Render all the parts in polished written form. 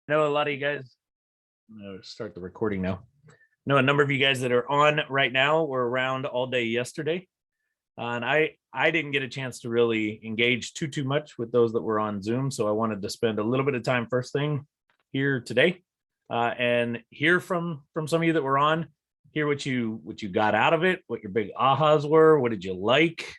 I know a lot of you guys. Start the recording now. I know a number of you guys that are on right now were around all day yesterday, and I didn't get a chance to really engage too much with those that were on Zoom. So I wanted to spend a little bit of time first thing here today, and hear from some of you that were on. Hear what you got out of it, what your big ahas were, what did you like,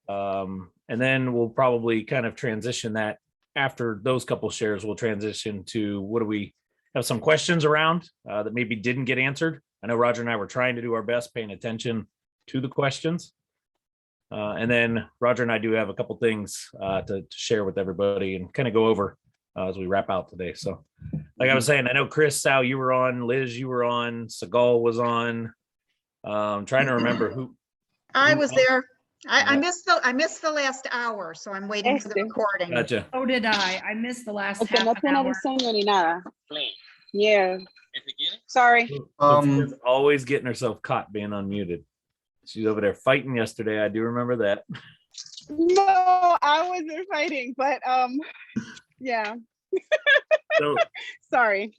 and then we'll probably kind of transition that. After those couple shares, we'll transition to what do we have some questions around that maybe didn't get answered. I know Roger and I were trying to do our best paying attention to the questions. And then Roger and I do have a couple things to share with everybody and kind of go over as we wrap out today. So like I was saying, I know Chris, Sal, you were on, Liz, you were on, Segal was on. Trying to remember who. I was there. I missed the last hour, so I'm waiting for the recording. Gotcha. Oh, did I? I missed the last Okay, half no an tiene hour. diseño ni nada. Yeah. Sorry. Sophia's always getting herself caught being unmuted. She's over there fighting yesterday. I do remember that. No, I wasn't fighting, but yeah. So Sorry.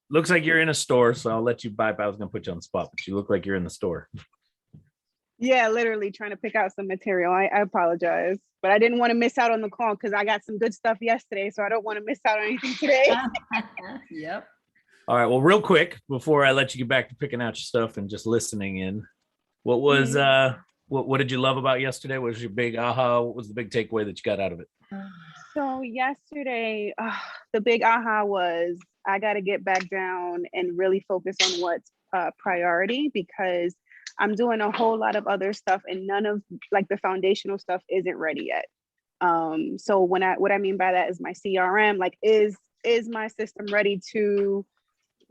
looks like you're in a store, so I'll let you bypass. I was gonna put you on the spot, but you look like you're in the store. Yeah, literally trying to pick out some material. I apologize, but I didn't want to miss out on the call because I got some good stuff yesterday, so I don't want to miss out on anything today. Yep. All right. Well, real quick before I let you get back to picking out your stuff and just listening in, what was what did you love about yesterday? What was your big aha? What was the big takeaway that you got out of it? So yesterday, the big aha was I got to get back down and really focus on what's priority, because I'm doing a whole lot of other stuff and none of like the foundational stuff isn't ready yet. So what I mean by that is my CRM, like is my system ready to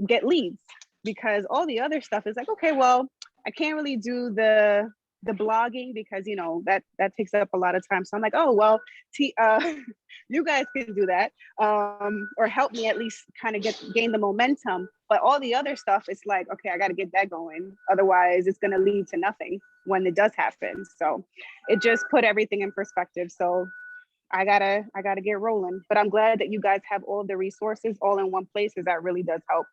get leads? Because all the other stuff is like, okay, well, I can't really do the blogging because that takes up a lot of time. So I'm like, oh well, you guys can do that, or help me at least kind of gain the momentum. But all the other stuff, it's like, okay, I got to get that going. Otherwise, it's going to lead to nothing when it does happen. So it just put everything in perspective. So I gotta get rolling. But I'm glad that you guys have all the resources all in one place, because that really does help.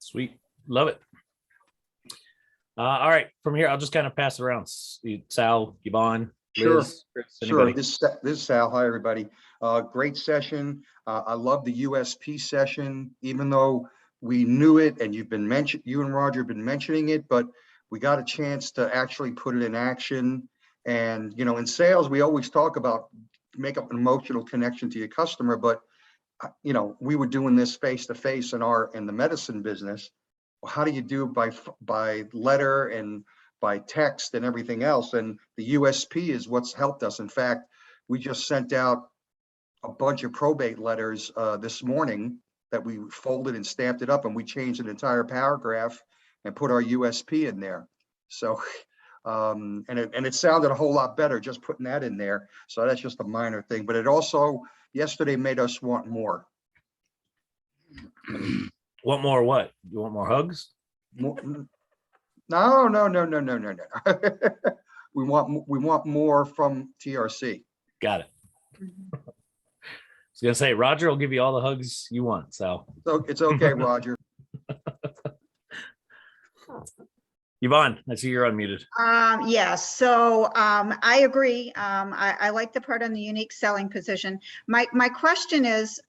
Sweet. Love it. All right. From here, I'll just kind of pass it around. Sal, Yvonne, Liz, Chris, Sure. anybody? This is Sal. Hi, everybody. Great session. I love the USP session, even though we knew it and you and Roger have been mentioning it, but we got a chance to actually put it in action. And, in sales, we always talk about make up an emotional connection to your customer, but, we were doing this face to face in the medicine business. Well, how do you do by letter and by text and everything else? And the USP is what's helped us. In fact, we just sent out a bunch of probate letters this morning that we folded and stamped it up, and we changed an entire paragraph and put our USP in there. So, and it sounded a whole lot better just putting that in there. So that's just a minor thing, but it also yesterday made us want more. Want more what? You want more hugs? No. We want more from TRC. Got it. I was gonna say Roger will give you all the hugs you want. So It's okay, Roger. Yvonne, I see you're unmuted. Yes, so I agree. I like the part on the unique selling position. My question is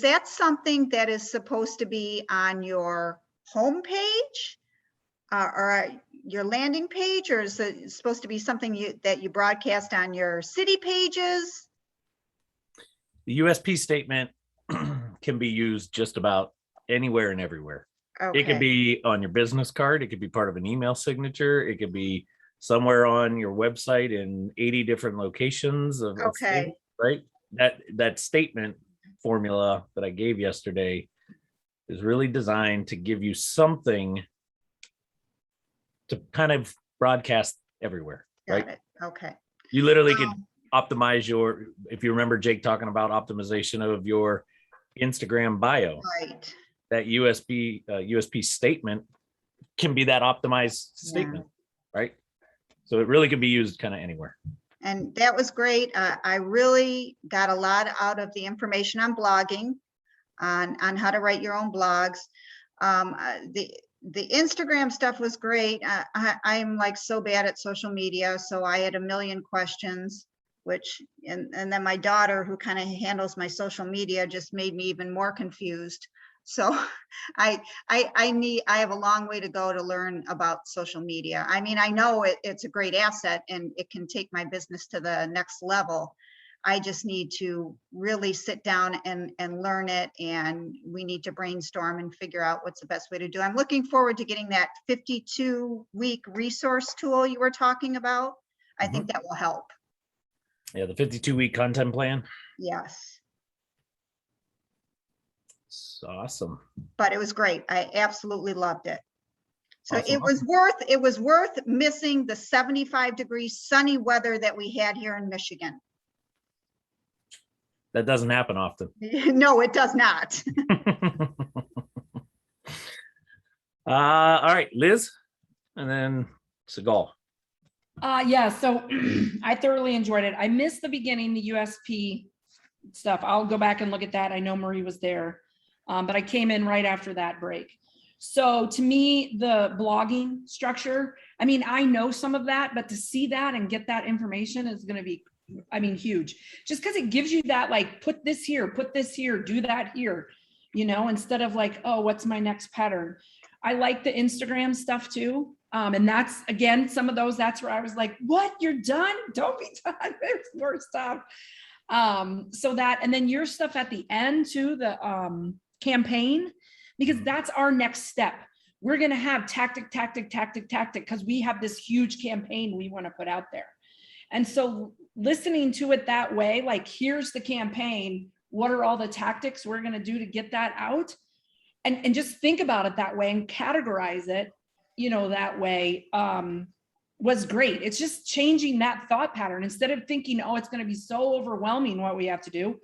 that something that is supposed to be on your homepage or your landing page, or is it supposed to be something that you broadcast on your city pages? The USP statement can be used just about anywhere and everywhere. Okay. It could be on your business card. It could be part of an email signature. It could be somewhere on your website in 80 different locations of Okay. right? That statement formula that I gave yesterday is really designed to give you something to kind of broadcast everywhere, right? Got it. Okay. You literally could optimize if you remember Jake talking about optimization of your Instagram bio, Right. that USP statement can be that optimized statement, right? So it really could be used kind of anywhere. And that was great. I really got a lot out of the information on blogging. on how to write your own blogs. The Instagram stuff was great. I'm like so bad at social media, so I had a million questions, which, and then my daughter, who kind of handles my social media, just made me even more confused. So I have a long way to go to learn about social media. I mean, I know it's a great asset and it can take my business to the next level. I just need to really sit down and learn it, and we need to brainstorm and figure out what's the best way to do. I'm looking forward to getting that 52-week resource tool you were talking about. I think that will help. Yeah, the 52-week content plan. Yes, It's awesome. but it was great. I absolutely loved it. So Awesome, it was worth missing the 75-degree sunny weather that we had here in Michigan. That doesn't happen often. No, it does not. All right, Liz, and then Segal. Yeah, so I thoroughly enjoyed it. I missed the beginning, the USP stuff. I'll go back and look at that. I know Marie was there, but I came in right after that break. So to me, the blogging structure, I mean, I know some of that, but to see that and get that information is going to be, I mean, huge. Just because it gives you that, like, put this here, do that here, you know, instead of like, oh, what's my next pattern? I like the Instagram stuff too. And that's, again, some of those, that's where I was like, what, you're done? Don't be done. There's more stuff. So that, and then your stuff at the end too, the campaign, because that's our next step. We're going to have tactic, because we have this huge campaign we want to put out there. And so listening to it that way, like, here's the campaign, what are all the tactics we're going to do to get that out? And just think about it that way and categorize it, you know, that way, was great. It's just changing that thought pattern. Instead of thinking, oh, it's going to be so overwhelming what we have to do.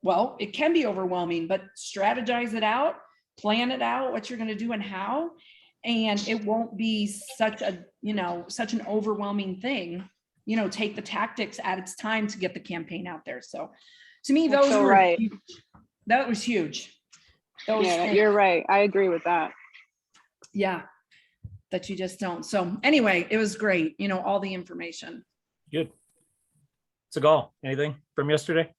Well, it can be overwhelming, but strategize it out, plan it out, what you're going to do and how, and it won't be such a, you know, such an overwhelming thing. You know, take the tactics at its time to get the campaign out there. So to me, That's those so were right. huge. That was huge. Those Yeah, things, you're right. I agree with that. yeah, that you just don't. So anyway, it was great. You know, all the information. Good. Segal, anything from yesterday?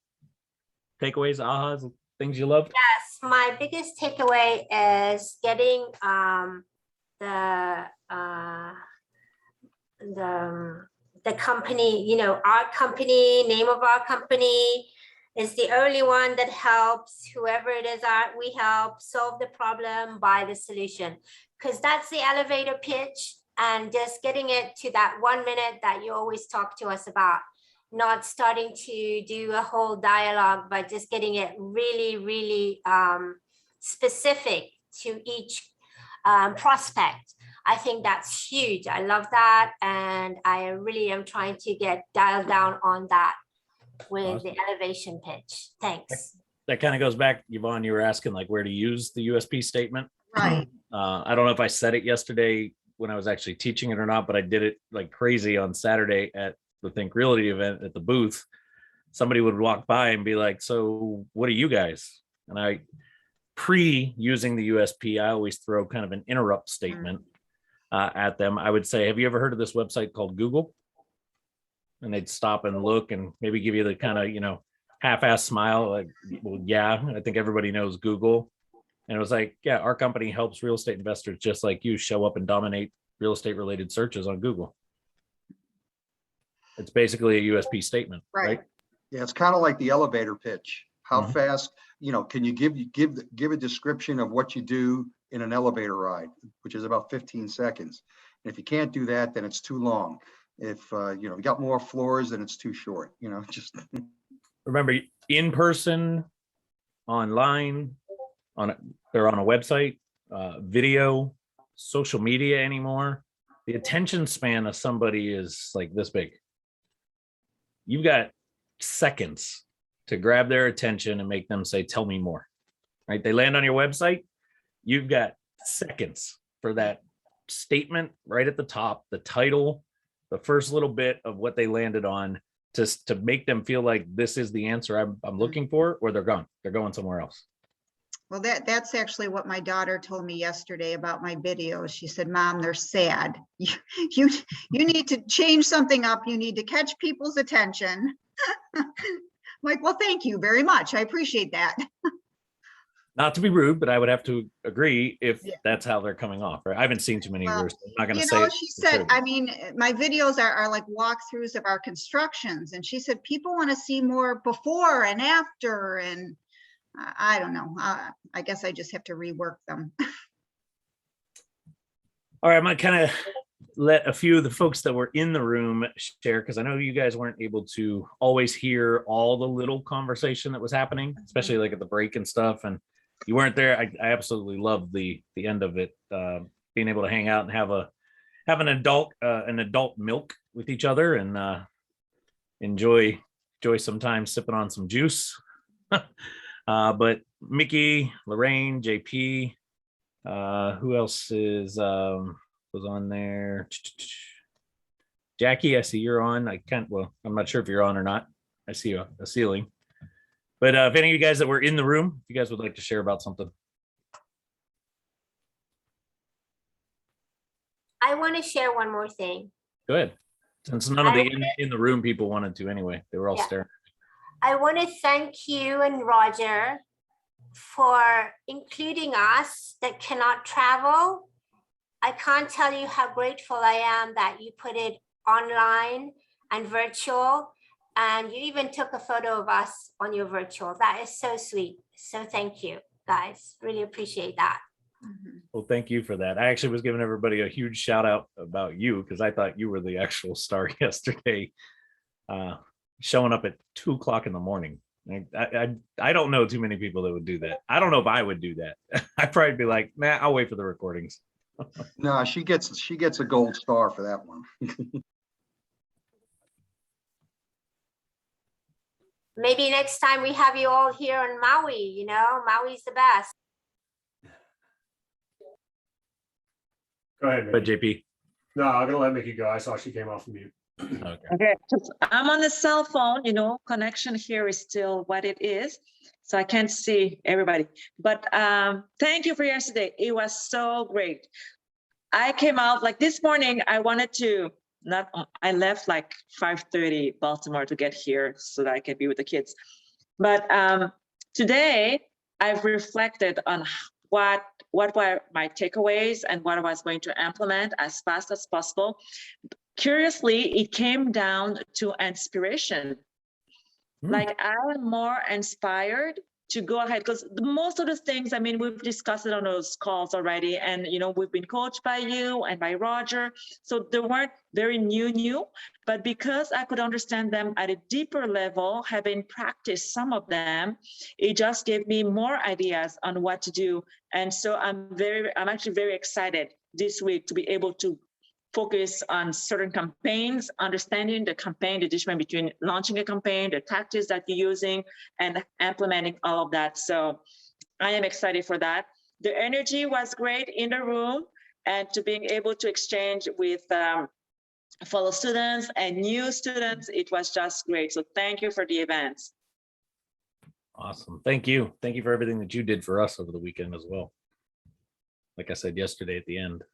Takeaways, ahas, things you loved? Yes, my biggest takeaway is getting the company, you know, our company, name of our company is the only one that helps whoever it is we help solve the problem, buy the solution, because that's the elevator pitch, and just getting it to that 1 minute that you always talk to us about, not starting to do a whole dialogue, but just getting it really, really specific to each prospect. I think that's huge. I love that. And I really am trying to get dialed down on that with the elevation pitch. Thanks. That kind of goes back, Yvonne, you were asking like where to use the USP statement. Right. I don't know if I said it yesterday when I was actually teaching it or not, but I did it like crazy on Saturday at the Think Realty event at the booth. Somebody would walk by and be like, so what are you guys? And I, using the USP, I always throw kind of an interrupt statement at them. I would say, have you ever heard of this website called Google? And they'd stop and look and maybe give you the kind of, you know, half-ass smile, like, well, yeah, I think everybody knows Google. And it was like, yeah, our company helps real estate investors just like you show up and dominate real estate related searches on Google. It's basically a USP statement, right? Yeah, it's kind of like the elevator pitch. How fast, you know, can you give a description of what you do in an elevator ride, which is about 15 seconds. And if you can't do that, then it's too long. If you know, you got more floors, then it's too short, you know, just Remember, in person, online, they're on a website, video, social media anymore. The attention span of somebody is like this big. You've got seconds to grab their attention and make them say, tell me more, right? They land on your website. You've got seconds for that statement right at the top, the title, the first little bit of what they landed on, to make them feel like this is the answer I'm looking for, or they're gone. They're going somewhere else. Well, that's actually what my daughter told me yesterday about my videos. She said, Mom, they're sad. You need to change something up. You need to catch people's attention. I'm like, well, thank you very much. I appreciate that. Not to be rude, but I would have to agree if Yeah. that's how they're coming off, right? I haven't seen too many Well, worse. I'm not gonna You say. know, it she for said, sure. I mean, my videos are like walkthroughs of our constructions. And she said, people want to see more before and after. And I don't know. I guess I just have to rework them. All right, I might kind of let a few of the folks that were in the room share, because I know you guys weren't able to always hear all the little conversation that was happening, especially like at the break and stuff. And you weren't there. I absolutely loved the end of it, being able to hang out and have an adult milk with each other and enjoy some time sipping on some juice. But Mickey, Lorraine, JP, who else was on there? Jackie, I see you're on. I'm not sure if you're on or not. I see a ceiling. But if any of you guys that were in the room, if you guys would like to share about something. I want to share one more thing. Go ahead. Since none of the in the room people wanted to anyway. They were all Yeah. staring. I want to thank you and Roger for including us that cannot travel. I can't tell you how grateful I am that you put it online and virtual, and you even took a photo of us on your virtual. That is so sweet. So thank you, guys. Really appreciate that. Well, thank you for that. I actually was giving everybody a huge shout out about you because I thought you were the actual star yesterday, showing up at 2 o'clock in the morning. I don't know too many people that would do that. I don't know if I would do that. I'd probably be like, nah, I'll wait for the recordings. No, she gets a gold star for that one. Maybe next time we have you all here on Maui, Maui's the best. Go ahead, But Mickey. JP, No, I'm gonna let Mickey go. I saw she came off of mute. okay. Okay, I'm on the cell phone, connection here is still what it is. So I can't see everybody, but thank you for yesterday. It was so great. I came out like this morning, I left like 5:30 Baltimore to get here so that I can be with the kids. But today I've reflected on what were my takeaways and what I was going to implement as fast as possible. Curiously, it came down to inspiration. Like I am more inspired to go ahead because most of the things, we've discussed it on those calls already, and we've been coached by you and by Roger, so they weren't very new, but because I could understand them at a deeper level, having practiced some of them, it just gave me more ideas on what to do. And so I'm actually very excited this week to be able to focus on certain campaigns, understanding the campaign, the difference between launching a campaign, the tactics that you're using, and implementing all of that. So I am excited for that. The energy was great in the room, and to being able to exchange with fellow students and new students, it was just great. So thank you for the events. Awesome. Thank you. Thank you for everything that you did for us over the weekend as well. Like I said yesterday at the end.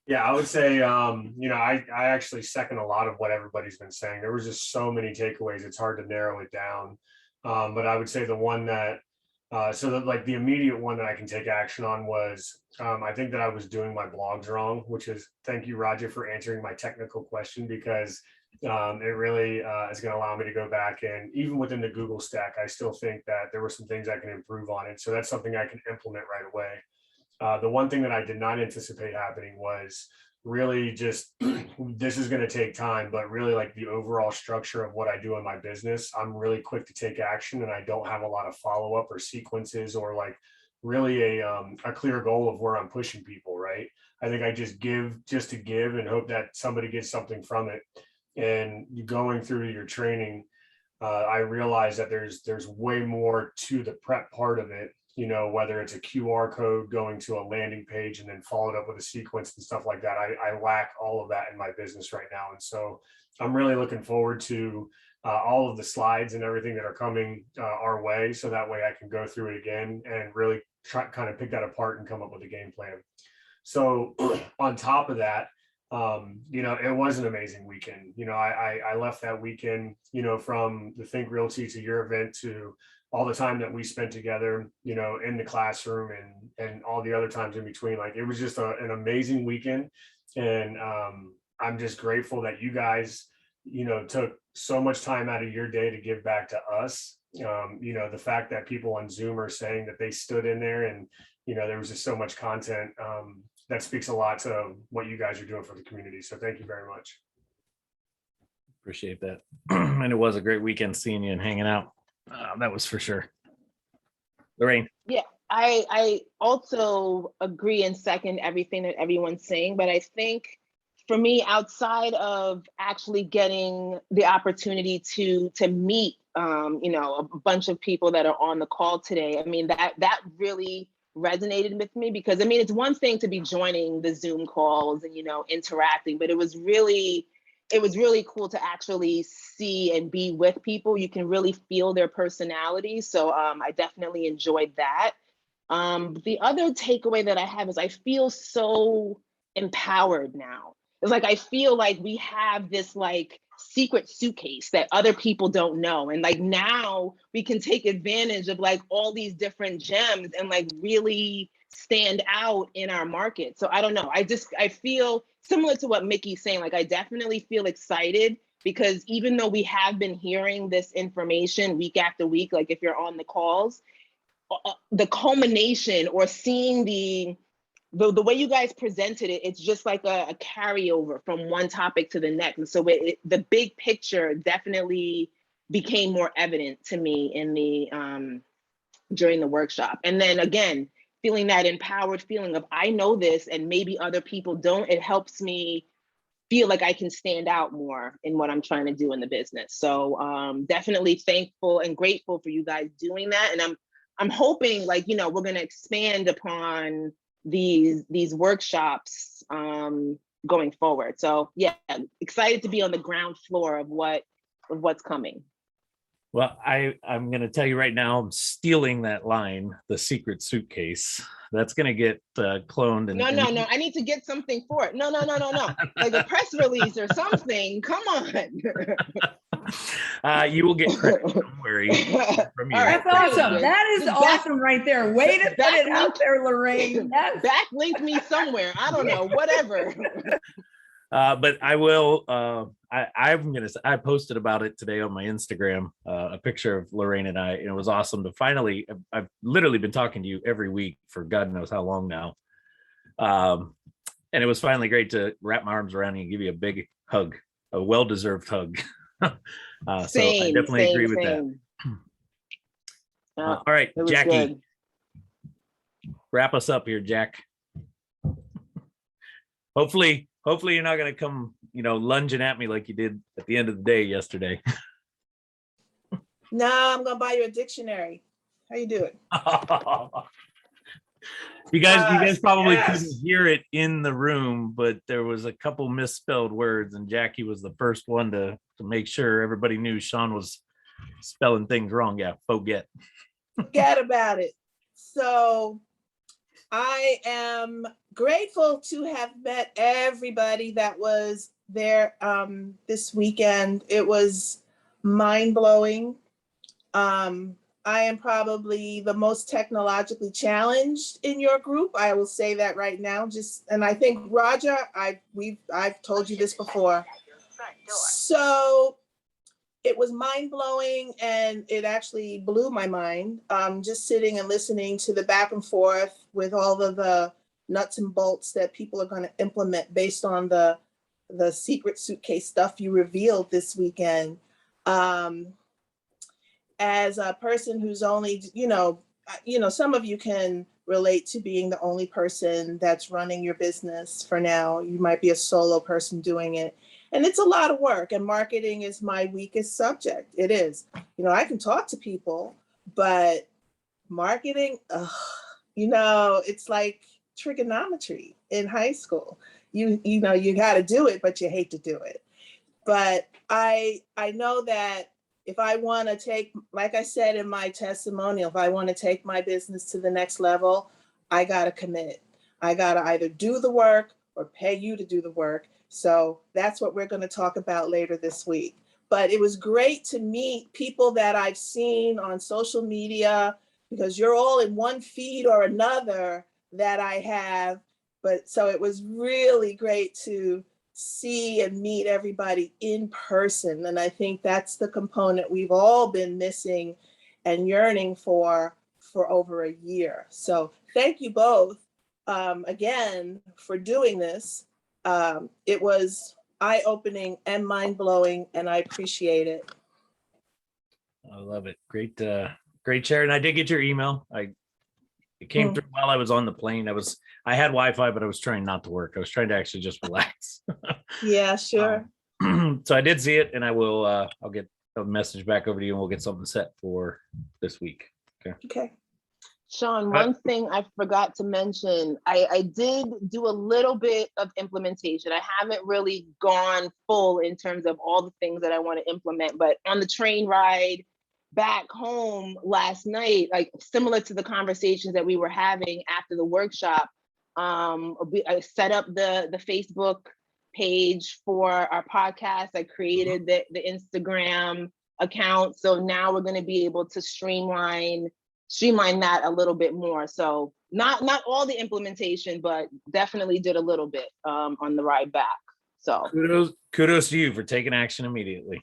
Yeah, I would say, I actually second a lot of what everybody's been saying. There was just so many takeaways. It's hard to narrow it down. But I would say the one that, the immediate one that I can take action on was, I think that I was doing my blogs wrong, which is, thank you, Roger, for answering my technical question, because it really is going to allow me to go back, and even within the Google stack, I still think that there were some things I can improve on it. So that's something I can implement right away. The one thing that I did not anticipate happening was really just, this is going to take time, but really like the overall structure of what I do in my business, I'm really quick to take action, and I don't have a lot of follow-up or sequences or like really a clear goal of where I'm pushing people, right? I think I just give just to give and hope that somebody gets something from it. And going through your training, I realized that there's way more to the prep part of it, whether it's a QR code going to a landing page and then followed up with a sequence and stuff like that. I lack all of that in my business right now. And so I'm really looking forward to all of the slides and everything that are coming our way. So that way I can go through it again and really try kind of pick that apart and come up with a game plan. So on top of that, you know, it was an amazing weekend. You know, I left that weekend, you know, from the Think Realty to your event to all the time that we spent together, you know, in the classroom and all the other times in between. Like, it was just an amazing weekend. And I'm just grateful that you guys, you know, took so much time out of your day to give back to us. You know, the fact that people on Zoom are saying that they stood in there and, you know, there was just so much content. That speaks a lot to what you guys are doing for the community. So thank you very much. Appreciate that. And it was a great weekend seeing you and hanging out. That was for sure. Lorraine. Yeah, I also agree and second everything that everyone's saying, but I think for me, outside of actually getting the opportunity to meet, you know, a bunch of people that are on the call today, I mean, that really resonated with me, because I mean, it's one thing to be joining the Zoom calls and, you know, interacting, but it was really cool to actually see and be with people. You can really feel their personality. So I definitely enjoyed that. The other takeaway that I have is I feel so empowered now. It's like, I feel like we have this like secret suitcase that other people don't know. And like, now we can take advantage of like all these different gems and like really stand out in our market. So I don't know. I feel similar to what Mickey's saying. Like, I definitely feel excited, because even though we have been hearing this information week after week, like if you're on the calls, the culmination or seeing the way you guys presented it, it's just like a carryover from one topic to the next. And so the big picture definitely became more evident to me in the during the workshop. And then again, feeling that empowered feeling of, I know this and maybe other people don't, it helps me feel like I can stand out more in what I'm trying to do in the business. So definitely thankful and grateful for you guys doing that. And I'm hoping, like, you know, we're going to expand upon these workshops going forward. So yeah, excited to be on the ground floor of what's coming. Well, I'm going to tell you right now, I'm stealing that line, the secret suitcase. That's going to get cloned. And, No, I need to get something for it. No. Like a press release or something. Come on. You will get credit. Don't worry. From you. That's awesome. That is awesome right there. Way to put it out there, Lorraine. Backlink me somewhere. I don't know, whatever. But I will. I posted about it today on my Instagram, a picture of Lorraine and I, and it was awesome to finally. I've literally been talking to you every week for God knows how long now, and it was finally great to wrap my arms around you and give you a big hug, a well-deserved hug. So I definitely agree with that. All right, Jackie, good. Wrap us up here, Jack. Hopefully you're not going to come, you know, lunging at me like you did at the end of the day yesterday. No, I'm going to buy you a dictionary. How you doing? You guys probably couldn't hear it in the room, but there was a couple misspelled words, and Jackie was the first one to make sure everybody knew Sean was spelling things wrong. Yeah, forget about it. So I am grateful to have met everybody that was there this weekend. It was mind-blowing. I am probably the most technologically challenged in your group. I will say that right now. And I think Roger, I've told you this before. So it was mind-blowing, and it actually blew my mind. Just sitting and listening to the back and forth with all of the nuts and bolts that people are going to implement based on the secret suitcase stuff you revealed this weekend. As a person who's only, some of you can relate to being the only person that's running your business for now. You might be a solo person doing it. And it's a lot of work, and marketing is my weakest subject. It is. I can talk to people, but marketing, it's like trigonometry in high school. You got to do it, but you hate to do it. But I know that if I want to take, like I said in my testimonial, if I want to take my business to the next level, I got to commit. I got to either do the work or pay you to do the work. So that's what we're going to talk about later this week. But it was great to meet people that I've seen on social media, because you're all in one feed or another that I have. But so it was really great to see and meet everybody in person. And I think that's the component we've all been missing and yearning for over a year. So thank you both again for doing this. It was eye-opening and mind-blowing, and I appreciate it. I love it. Great, great share. And I did get your email. It came through while I was on the plane. I had Wi-Fi, but I was trying not to work. I was trying to actually just relax. Yeah, sure. So I did see it, and I'll get a message back over to you, and we'll get something set for this week. Okay. Sean, one thing I forgot to mention, I did do a little bit of implementation. I haven't really gone full in terms of all the things that I want to implement, but on the train ride back home last night, like similar to the conversations that we were having after the workshop, I set up the Facebook page for our podcast. I created the Instagram account. So now we're going to be able to streamline that a little bit more. So not all the implementation, but definitely did a little bit on the ride back. So kudos to you for taking action immediately.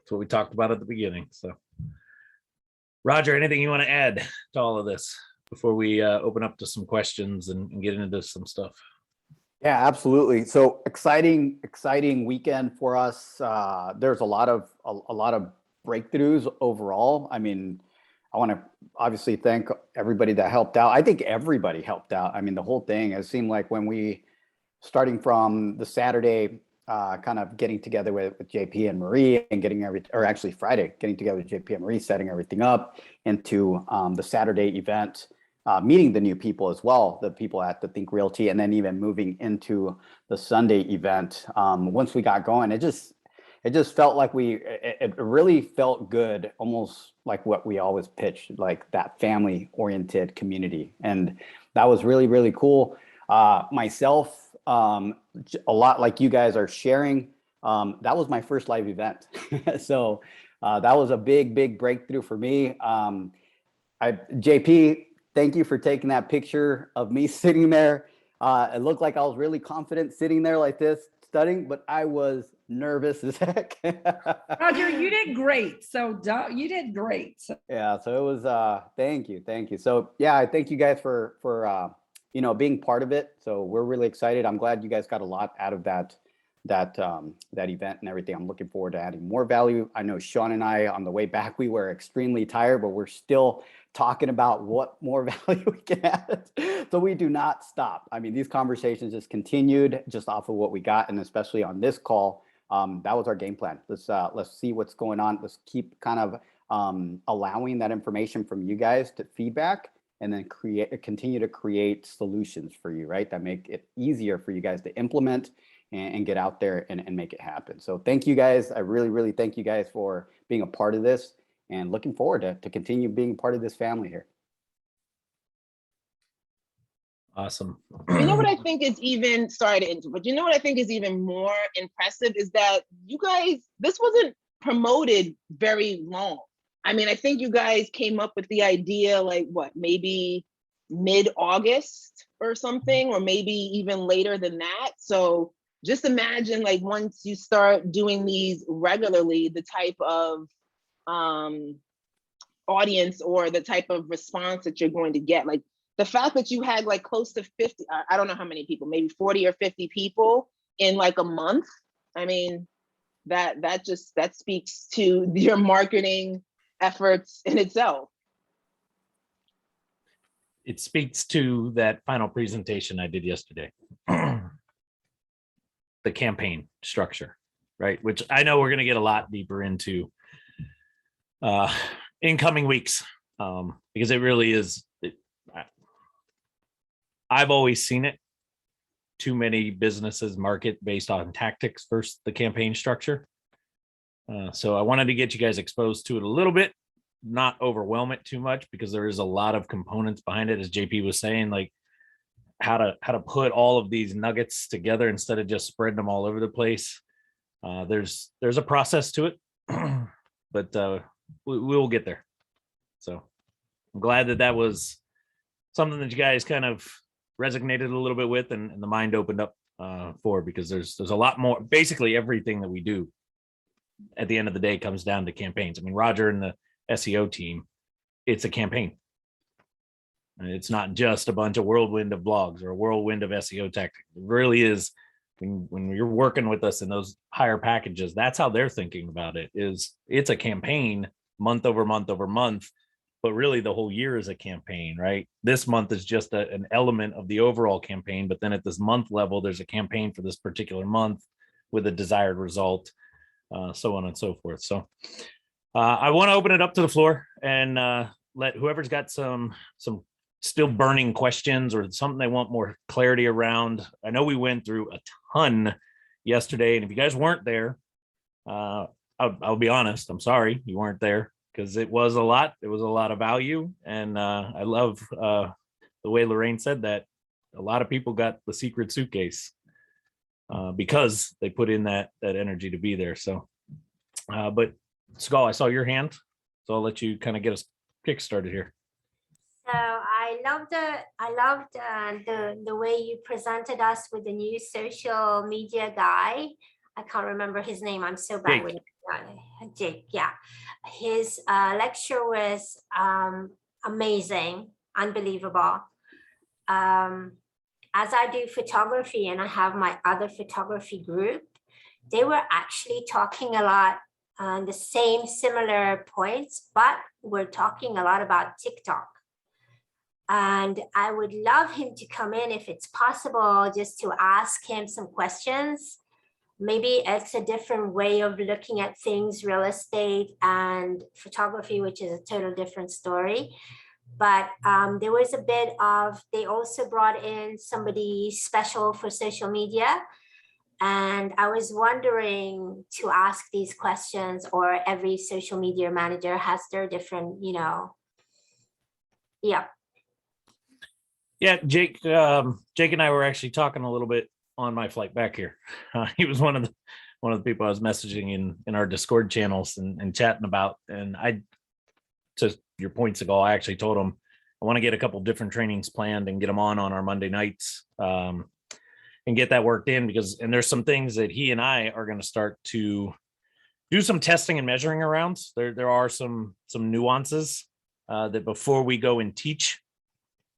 That's what we talked about at the beginning. So Roger, anything you want to add to all of this before we open up to some questions and get into some stuff? Yeah, absolutely. So exciting weekend for us. There's a lot of breakthroughs overall. I mean, I want to obviously thank everybody that helped out. I think everybody helped out. I mean, the whole thing, it seemed like when we, starting from the Saturday, kind of getting together with JP and Marie and Friday, getting together with JP and Marie, setting everything up, into the Saturday event, meeting the new people as well, the people at the Think Realty, and then even moving into the Sunday event. Once we got going, it just felt like it really felt good, almost like what we always pitched, like that family oriented community. And that was really, really cool. Myself, a lot like you guys are sharing, that was my first live event. So that was a big breakthrough for me. JP, thank you for taking that picture of me sitting there. It looked like I was really confident sitting there like this, studying, but I was nervous as heck. Roger, you did great. So you did great. Yeah, so it was, thank you. So yeah, I thank you guys for being part of it. So we're really excited. I'm glad you guys got a lot out of that event and everything. I'm looking forward to adding more value. I know Sean and I, on the way back, we were extremely tired, but we're still talking about what more value we can add. So we do not stop. I mean, these conversations just continued just off of what we got, and especially on this call, that was our game plan. Let's see what's going on. Let's keep kind of allowing that information from you guys to feedback, and then continue to create solutions for you, right? That make it easier for you guys to implement and get out there and make it happen. So thank you guys. I really, really thank you guys for being a part of this, and looking forward to continue being part of this family here. Awesome. You know what I think is even, sorry to interrupt, but you know what I think is even more impressive is that you guys, this wasn't promoted very long. I mean, I think you guys came up with the idea like maybe mid-August or something, or maybe even later than that. So just imagine, like, once you start doing these regularly, the type of audience or the type of response that you're going to get. Like the fact that you had like close to 50, I don't know how many people, maybe 40 or 50 people in like a month. I mean, that speaks to your marketing efforts in itself. It speaks to that final presentation I did yesterday. The campaign structure, right? Which I know we're going to get a lot deeper into in coming weeks, because it really is. I've always seen it. Too many businesses market based on tactics versus the campaign structure. So I wanted to get you guys exposed to it a little bit, not overwhelm it too much, because there is a lot of components behind it, as JP was saying, like how to put all of these nuggets together instead of just spreading them all over the place. There's a process to it, but we will get there. So I'm glad that was something that you guys kind of resonated a little bit with, and the mind opened up for, because there's a lot more. Basically everything that we do at the end of the day comes down to campaigns. I mean, Roger and the SEO team, it's a campaign. And it's not just a bunch of whirlwind of blogs or a whirlwind of SEO tactics. It really is, when you're working with us in those higher packages, that's how they're thinking about it. It's a campaign month over month over month, but really the whole year is a campaign, right? This month is just an element of the overall campaign, but then at this month level, there's a campaign for this particular month with a desired result, so on and so forth. So I want to open it up to the floor and let whoever's got some still burning questions or something they want more clarity around. I know we went through a ton yesterday, and if you guys weren't there, I'll be honest, I'm sorry you weren't there, because it was a lot. It was a lot of value, and I love the way Lorraine said that a lot of people got the secret suitcase because they put in that energy to be there. So, but Skull, I saw your hand, so I'll let you kind of get us kick started here. So I loved the way you presented us with the new social media guy. I can't remember his name. I'm so bad with Jake. Yeah, his lecture was amazing, unbelievable. As I do photography and I have my other photography group, they were actually talking a lot on the same similar points, but we're talking a lot about TikTok. And I would love him to come in if it's possible, just to ask him some questions. Maybe it's a different way of looking at things, real estate and photography, which is a total different story. But there was a bit of, they also brought in somebody special for social media. And I was wondering to ask these questions, or every social media manager has their different, yeah. Yeah, Jake and I were actually talking a little bit on my flight back here. He was one of the people I was messaging in our Discord channels and chatting about. And to your points ago, I actually told him I want to get a couple different trainings planned and get them on our Monday nights and get that worked in, because there's some things that he and I are going to start to do some testing and measuring around. There are some nuances that before we go and teach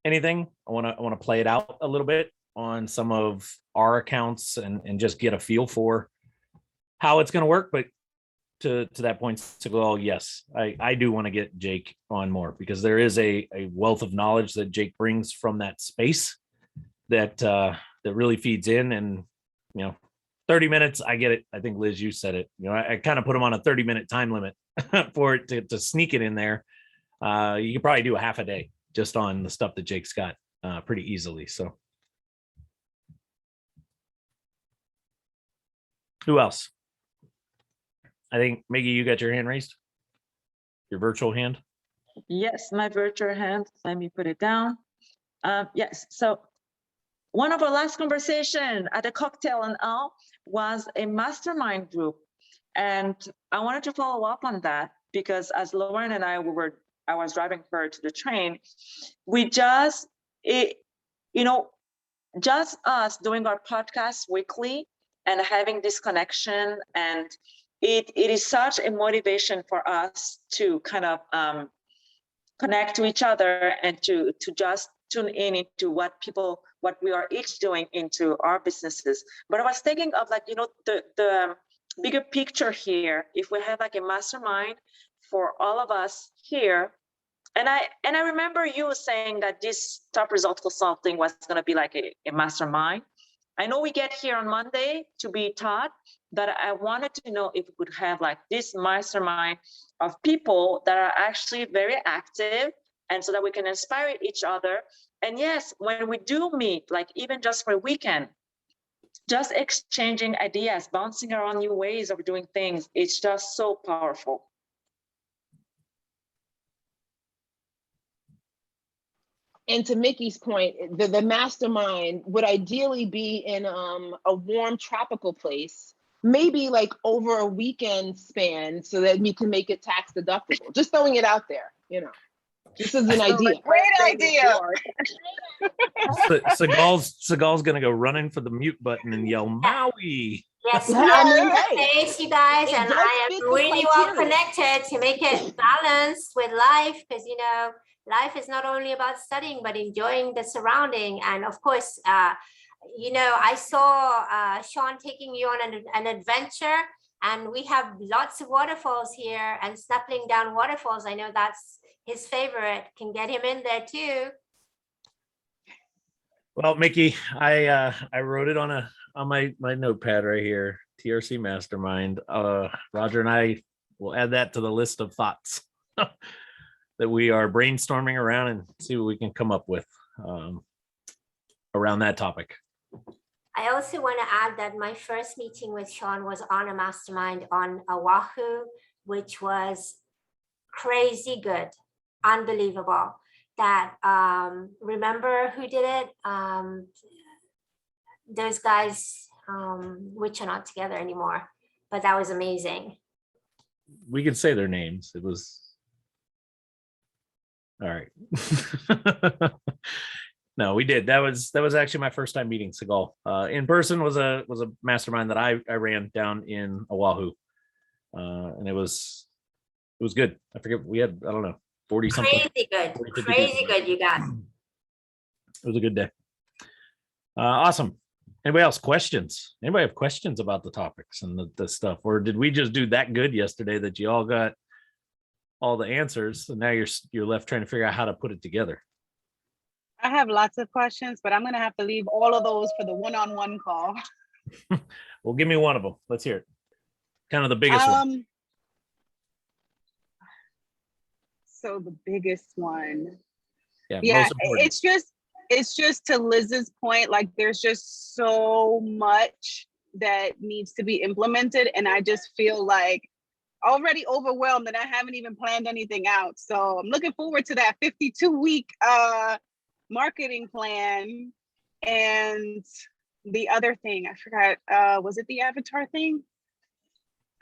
anything, I want to play it out a little bit on some of our accounts and just get a feel for how it's going to work. But to that point, to go, yes, I do want to get Jake on more, because there is a wealth of knowledge that Jake brings from that space that really feeds in. And 30 minutes, I get it. I think Liz, you said it. I kind of put him on a 30-minute time limit for it to sneak it in there. You could probably do a half a day just on the stuff that Jake's got pretty easily. So who else? I think Maggie, you got your hand raised, your virtual hand. Yes, my virtual hand. Let me put it down. Yes, so one of our last conversation at a cocktail and all was a mastermind group. And I wanted to follow up on that, because as Lauren and I was driving her to the train, we just us doing our podcast weekly and having this connection, and it is such a motivation for us to kind of connect to each other and to just tune in into what we are each doing into our businesses. But I was thinking of the bigger picture here. If we have like a mastermind for all of us here, and I remember you saying that this top result consulting was going to be like a mastermind. I know we get here on Monday to be taught, but I wanted to know if we could have like this mastermind of people that are actually very active, and so that we can inspire each other. And yes, when we do meet, like even just for a weekend, just exchanging ideas, bouncing around new ways of doing things. It's just so powerful. And to Mickey's point, the mastermind would ideally be in a warm tropical place, maybe like over a weekend span, so that we can make it tax deductible. Just throwing it out there, you know. This is an idea. Great idea. Seagal's gonna go running for the mute button and yell Maui. Yes, Yeah, I mean, thanks you guys, it and does I fit am the really well criteria. connected to make it balanced with life, because you know, life is not only about studying but enjoying the surrounding. And of course, you know, I saw Sean taking you on an adventure, and we have lots of waterfalls here and snuffling down waterfalls. I know that's his favorite. Can get him in there too. Well, Mickey, I wrote it on my notepad right here. TRC Mastermind. Roger and I will add that to the list of thoughts that we are brainstorming around and see what we can come up with around that topic. I also want to add that my first meeting with Sean was on a mastermind on Oahu, which was crazy good, unbelievable. That remember who did it? Those guys, which are not together anymore, but that was amazing. We could say their names. It was all right. No, we did. That was actually my first time meeting Seagal. In person was a mastermind that I ran down in Oahu. And it was good. I forget, we had, I don't know, 40 something. Crazy good, 40, 50 crazy people. good, you guys. It was a good day. Awesome. Anybody else questions? Anybody have questions about the topics and the stuff? Or did we just do that good yesterday that you all got all the answers and now you're left trying to figure out how to put it together? I have lots of questions, but I'm gonna have to leave all of those for the one-on-one call. Well, give me one of them. Let's hear it. Kind of the biggest one. So the biggest one. Yeah, Yeah, most important. it's just to Liz's point, like there's just so much that needs to be implemented, and I just feel like already overwhelmed and I haven't even planned anything out. So I'm looking forward to that 52-week marketing plan. And the other thing, I forgot, was it the avatar thing?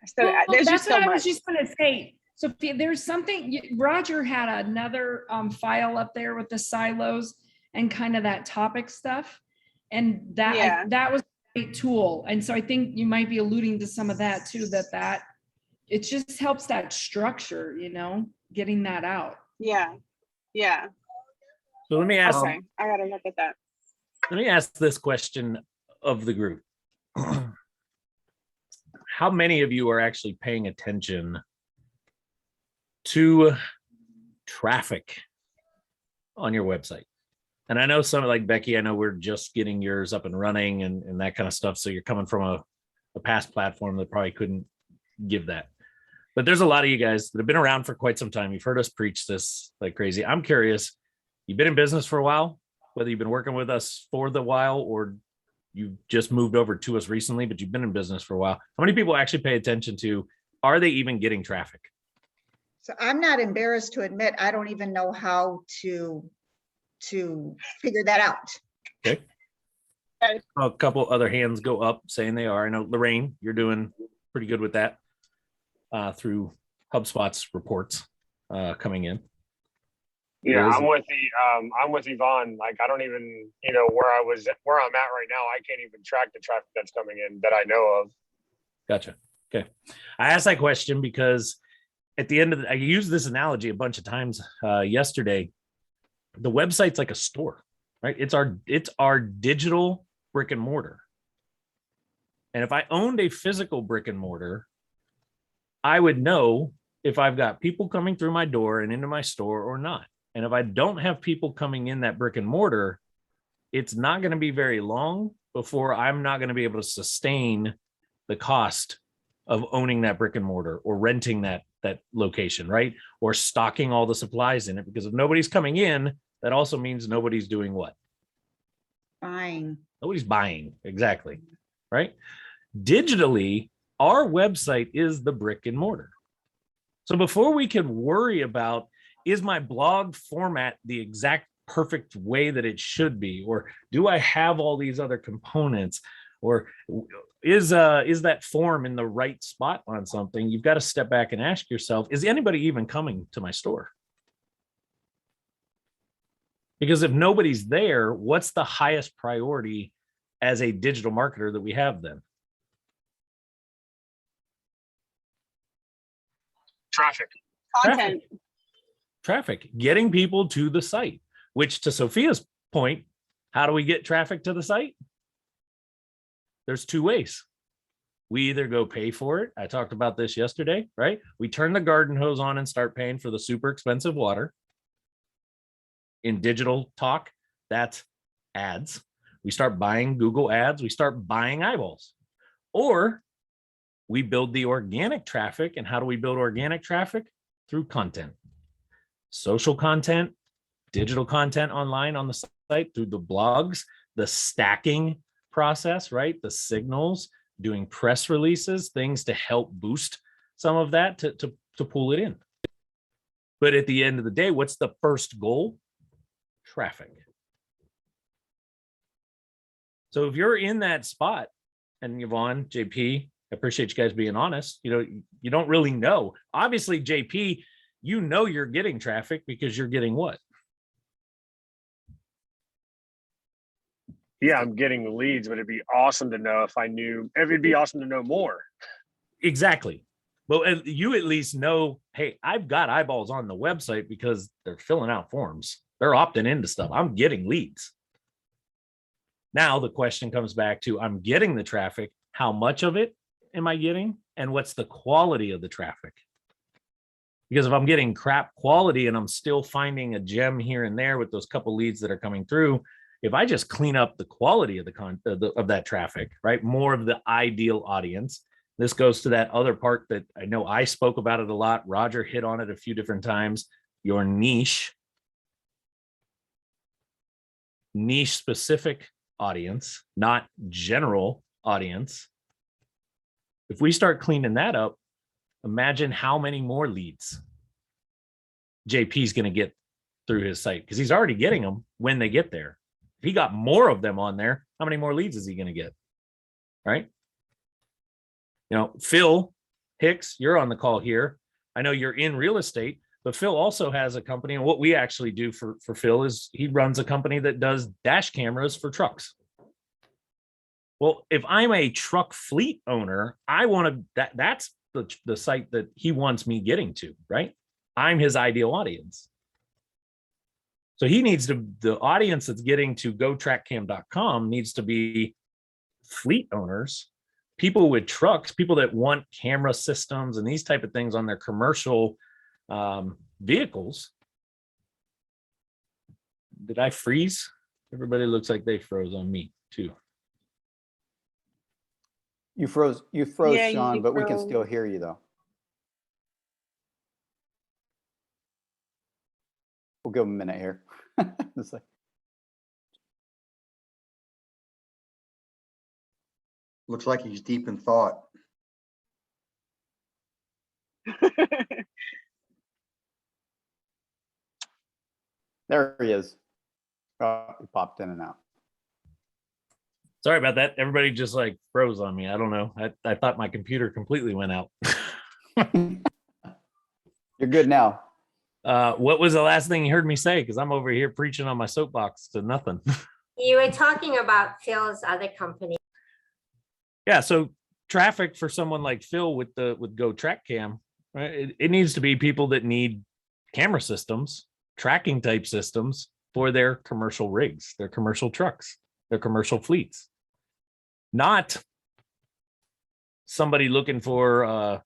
So Well, there's that's just so what I much. was just going to say. So there's something, Roger had another file up there with the silos and kind of that topic stuff. And that, Yeah. that was a great tool. And so I think you might be alluding to some of that too, that it just helps that structure, you know, getting that out. Yeah. So let me ask, Okay, I gotta look at that. let me ask this question of the group. How many of you are actually paying attention to traffic on your website? And I know some, like Becky, I know we're just getting yours up and running and that kind of stuff. So you're coming from a past platform that probably couldn't give that. But there's a lot of you guys that have been around for quite some time. You've heard us preach this like crazy. I'm curious, you've been in business for a while, whether you've been working with us for the while or you just moved over to us recently, but you've been in business for a while. How many people actually pay attention to, are they even getting traffic? So I'm not embarrassed to admit, I don't even know how to figure that out. Okay. A couple other hands go up saying they are. I know Lorraine, you're doing pretty good with that through HubSpot's reports coming in. Yeah, Liz? I'm with Yvonne. Like, I don't even, where I'm at right now, I can't even track the traffic that's coming in that I know of. Gotcha. Okay. I asked that question because at the end of I used this analogy a bunch of times yesterday. The website's like a store, right? It's our digital brick and mortar. And if I owned a physical brick and mortar, I would know if I've got people coming through my door and into my store or not. And if I don't have people coming in that brick and mortar, it's not going to be very long before I'm not going to be able to sustain the cost of owning that brick and mortar or renting that location, right? Or stocking all the supplies in it, because if nobody's coming in, that also means nobody's doing what? Fine. Nobody's buying. Exactly. right? Digitally, our website is the brick and mortar. So before we can worry about, is my blog format the exact perfect way that it should be, or do I have all these other components, or is that form in the right spot on something? You've got to step back and ask yourself, is anybody even coming to my store? Because if nobody's there, what's the highest priority as a digital marketer that we have then? Traffic. Content. Traffic, getting people to the site, which, to Sophia's point, how do we get traffic to the site? There's two ways. We either go pay for it. I talked about this yesterday, right? We turn the garden hose on and start paying for the super expensive water. In digital talk, that's ads. We start buying Google ads. We start buying eyeballs. Or we build the organic traffic. And how do we build organic traffic? Through content. Social content, digital content online on the site, through the blogs, the stacking process, right? The signals, doing press releases, things to help boost some of that to pull it in. But at the end of the day, what's the first goal? Traffic. So if you're in that spot, and Yvonne, JP, I appreciate you guys being honest. You don't really know. Obviously, JP, you know you're getting traffic because you're getting what? Yeah, I'm getting the leads, but it'd be awesome to know if I knew. It'd be awesome to know more. Exactly. Well, you at least know, hey, I've got eyeballs on the website because they're filling out forms. They're opting into stuff. I'm getting leads. Now the question comes back to, I'm getting the traffic. How much of it am I getting? And what's the quality of the traffic? Because if I'm getting crap quality and I'm still finding a gem here and there with those couple leads that are coming through, if I just clean up the quality of of that traffic, right? More of the ideal audience. This goes to that other part that I know I spoke about it a lot. Roger hit on it a few different times. Your niche specific audience, not general audience. If we start cleaning that up, imagine how many more leads JP's going to get through his site, because he's already getting them when they get there. If he got more of them on there, how many more leads is he going to get? Right? Phil Hicks, you're on the call here. I know you're in real estate, but Phil also has a company. And what we actually do for Phil is he runs a company that does dash cameras for trucks. Well, if I'm a truck fleet owner, I want to, that's the site that he wants me getting to, right? I'm his ideal audience. So he needs to, the audience that's getting to gotrackcam.com needs to be fleet owners, people with trucks, people that want camera systems and these type of things on their commercial vehicles. Did I freeze? Everybody looks like they froze on me too. You froze, Yeah, Sean, you but we can froze. still hear you though. We'll give him a minute here. It's like, Looks like he's deep in thought. there he is. He popped in and out. Sorry about that. Everybody just like froze on me. I don't know. I thought my computer completely went out. You're good now. What was the last thing you heard me say? Because I'm over here preaching on my soapbox to nothing. You were talking about Phil's other company. Yeah. So traffic for someone like Phil with Go Track Cam, right? It needs to be people that need camera systems, tracking type systems for their commercial rigs, their commercial trucks, their commercial fleets. Not somebody looking for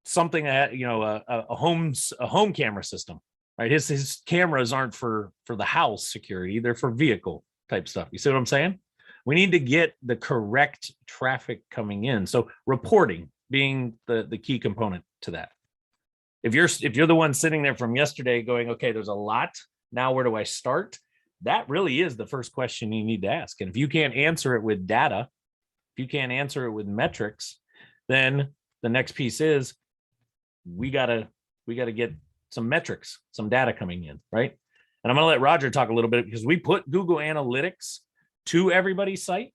something that, a home camera system, right? His cameras aren't for the house security, they're for vehicle type stuff. You see what I'm saying? We need to get the correct traffic coming in. So reporting being the key component to that. If you're the one sitting there from yesterday going, okay, there's a lot, now where do I start? that really is the first question you need to ask. And if you can't answer it with data, if you can't answer it with metrics, then the next piece is we gotta get some metrics, some data coming in, right? And I'm gonna let Roger talk a little bit because we put Google Analytics to everybody's site.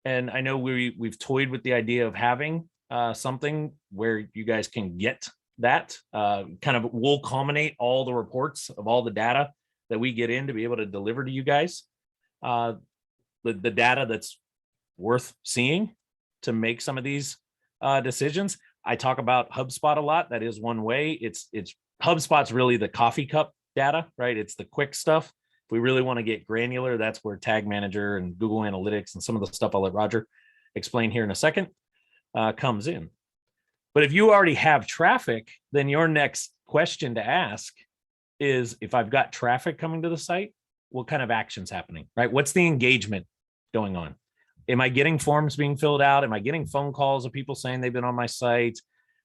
And I know we've toyed with the idea of having something where you guys can get that kind of, we'll culminate all the reports of all the data that we get in to be able to deliver to you guys the data that's worth seeing to make some of these decisions. I talk about HubSpot a lot. That is one way. It's HubSpot's really the coffee cup data, right? It's the quick stuff. If we really want to get granular, that's where Tag Manager and Google Analytics and some of the stuff I'll let Roger explain here in a second comes in. But if you already have traffic, then your next question to ask is, if I've got traffic coming to the site, what kind of action's happening, right? What's the engagement going on? Am I getting forms being filled out? Am I getting phone calls of people saying they've been on my site?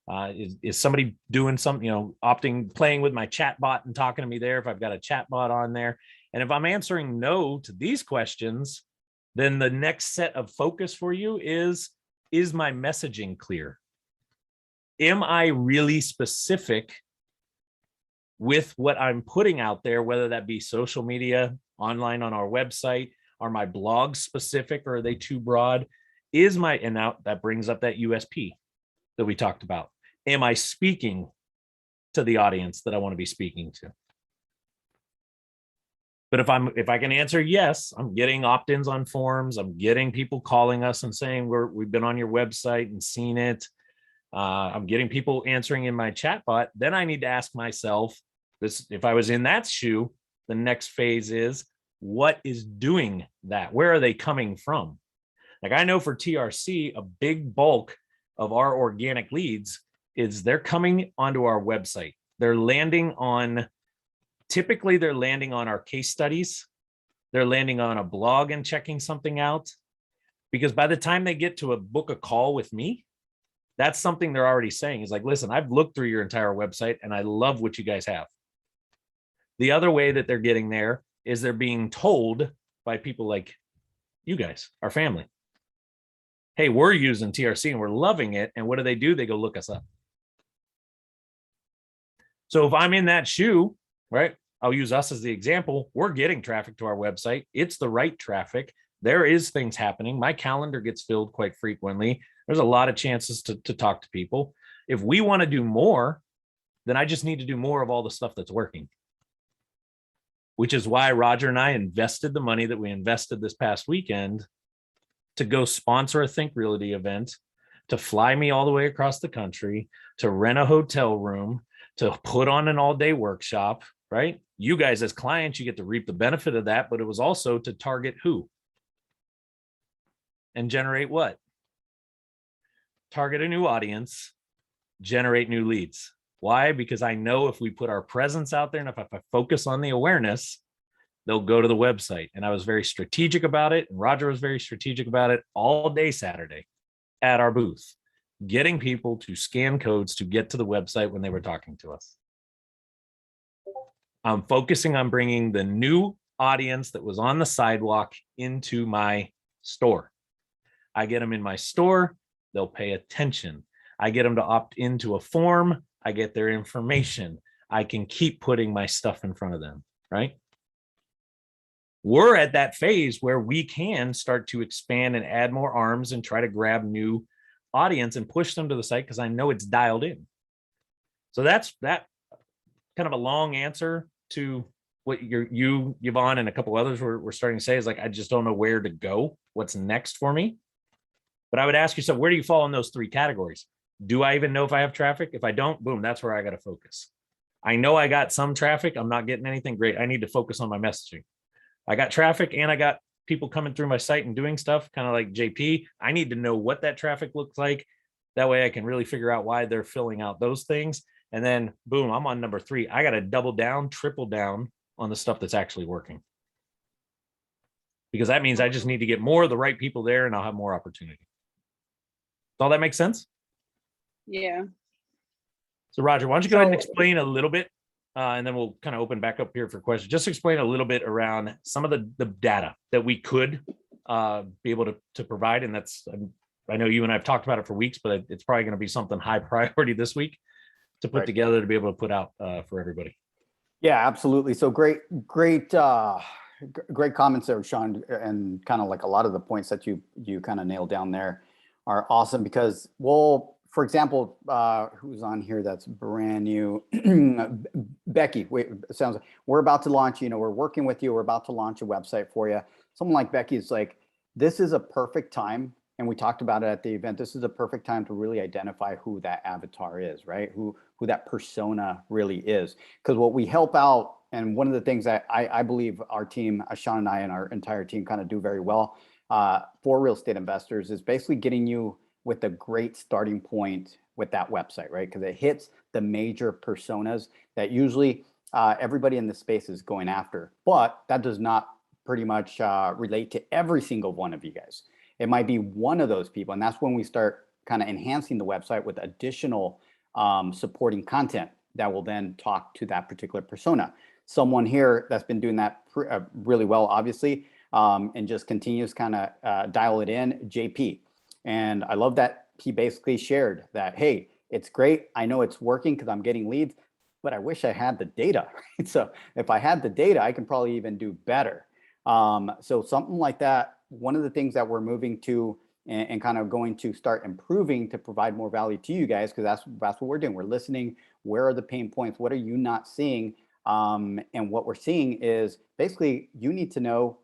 Is somebody doing something, playing with my chat bot and talking to me there if I've got a chat bot on there? And if I'm answering no to these questions, then the next set of focus for you is my messaging clear? Am I really specific with what I'm putting out there, whether that be social media, online on our website? Are my blogs specific, or are they too broad? And now that brings up that USP that we talked about. Am I speaking to the audience that I want to be speaking to? But if I can answer yes, I'm getting opt-ins on forums. I'm getting people calling us and saying we've been on your website and seen it. I'm getting people answering in my chatbot. Then I need to ask myself this: if I was in that shoe, the next phase is, what is doing that? Where are they coming from? Like, I know for TRC, a big bulk of our organic leads is they're coming onto our website. Typically they're landing on our case studies. They're landing on a blog and checking something out, because by the time they get to book a call with me, that's something they're already saying is like, listen, I've looked through your entire website and I love what you guys have. The other way that they're getting there is they're being told by people like you guys, our family, hey, we're using TRC and we're loving it. And what do? They go look us up. So if I'm in that shoe, right, I'll use us as the example. We're getting traffic to our website. It's the right traffic. There is things happening. My calendar gets filled quite frequently. There's a lot of chances to talk to people. If we want to do more, then I just need to do more of all the stuff that's working. Which is why Roger and I invested the money that we invested this past weekend to go sponsor a Think Realty event, to fly me all the way across the country, to rent a hotel room, to put on an all-day workshop, right? You guys as clients, you get to reap the benefit of that, but it was also to target who? And generate what? Target a new audience, generate new leads. Why? Because I know if we put our presence out there and if I focus on the awareness, they'll go to the website. And I was very strategic about it. And Roger was very strategic about it all day Saturday at our booth, getting people to scan codes to get to the website when they were talking to us. I'm focusing on bringing the new audience that was on the sidewalk into my store. I get them in my store, they'll pay attention. I get them to opt into a form. I get their information. I can keep putting my stuff in front of them, right? We're at that phase where we can start to expand and add more arms and try to grab new audience and push them to the site because I know it's dialed in. So that's that kind of a long answer to what you, Yvonne, and a couple others were starting to say is like, I just don't know where to go. What's next for me? But I would ask yourself, where do you fall in those three categories? Do I even know if I have traffic? If I don't, boom, that's where I got to focus. I know I got some traffic. I'm not getting anything great. I need to focus on my messaging. I got traffic and I got people coming through my site and doing stuff, kind of like JP. I need to know what that traffic looks like. That way I can really figure out why they're filling out those things. And then boom, I'm on number 3. I got to double down, triple down on the stuff that's actually working. Because that means I just need to get more of the right people there and I'll have more opportunity. Does all that make sense? Yeah. So Roger, why don't you go ahead and explain a little bit and then we'll kind of open back up here for questions. Just explain a little bit around some of the data that we could be able to provide. And that's, I know you and I have talked about it for weeks, but it's probably going to be something high priority this week to put Right. together to be able to put out for everybody. Yeah, absolutely. So great comments there, Sean, and kind of like a lot of the points that you kind of nailed down there are awesome because for example, who's on here that's brand new? Becky, we're about to launch, we're working with you. We're about to launch a website for you. Someone like Becky is like, this is a perfect time. And we talked about it at the event. This is a perfect time to really identify who that avatar is, right? Who that persona really is. Because what we help out, and one of the things that I believe our team, Sean and I and our entire team kind of do very well for real estate investors is basically getting you with a great starting point with that website, right? Because it hits the major personas that usually everybody in the space is going after. But that does not pretty much relate to every single one of you guys. It might be one of those people. And that's when we start kind of enhancing the website with additional supporting content that will then talk to that particular persona. Someone here that's been doing that really well, obviously, and just continues kind of dial it in, JP. And I love that he basically shared that, hey, it's great. I know it's working because I'm getting leads, but I wish I had the data. Right? So if I had the data, I can probably even do better. So something like that, one of the things that we're moving to and kind of going to start improving to provide more value to you guys, because that's what we're doing. We're listening. Where are the pain points? What are you not seeing? And what we're seeing is basically you need to know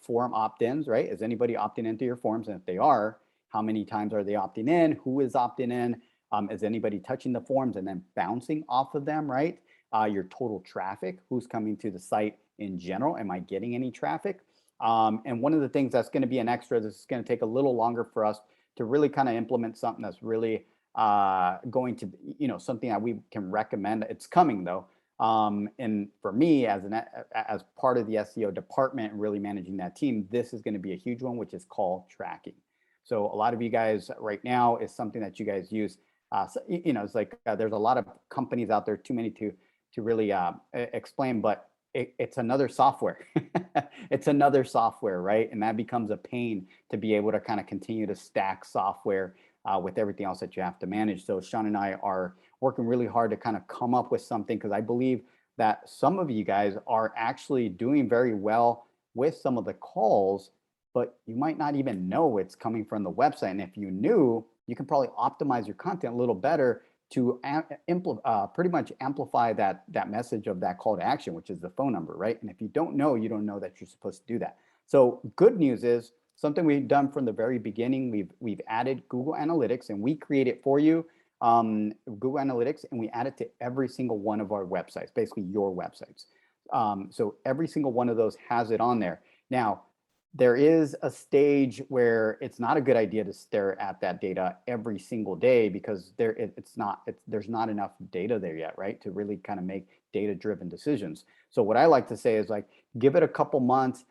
forum opt-ins, right? Is anybody opting into your forums? And if they are, how many times are they opting in? Who is opting in? Is anybody touching the forums and then bouncing off of them, right? Your total traffic, who's coming to the site in general? Am I getting any traffic? And one of the things that's going to be an extra, this is going to take a little longer for us to really kind of implement something that's really going to, something that we can recommend. It's coming though. And for me as part of the SEO department and really managing that team, this is going to be a huge one, which is call tracking. So a lot of you guys right now is something that you guys use. So, it's like there's a lot of companies out there, too many to really explain, but it's another software. It's another software, right? And that becomes a pain to be able to kind of continue to stack software with everything else that you have to manage. So Sean and I are working really hard to kind of come up with something, because I believe that some of you guys are actually doing very well with some of the calls, but you might not even know it's coming from the website. And if you knew, you can probably optimize your content a little better to pretty much amplify that message of that call to action, which is the phone number, right? And if you don't know that you're supposed to do that. So good news is something we've done from the very beginning. We've added Google Analytics, and we create it for you, Google Analytics, and we add it to every single one of our websites, basically your websites. So every single one of those has it on there. Now, there is a stage where it's not a good idea to stare at that data every single day, because there's not enough data there yet, right? To really kind of make data-driven decisions. So what I like to say is, like, give it a couple months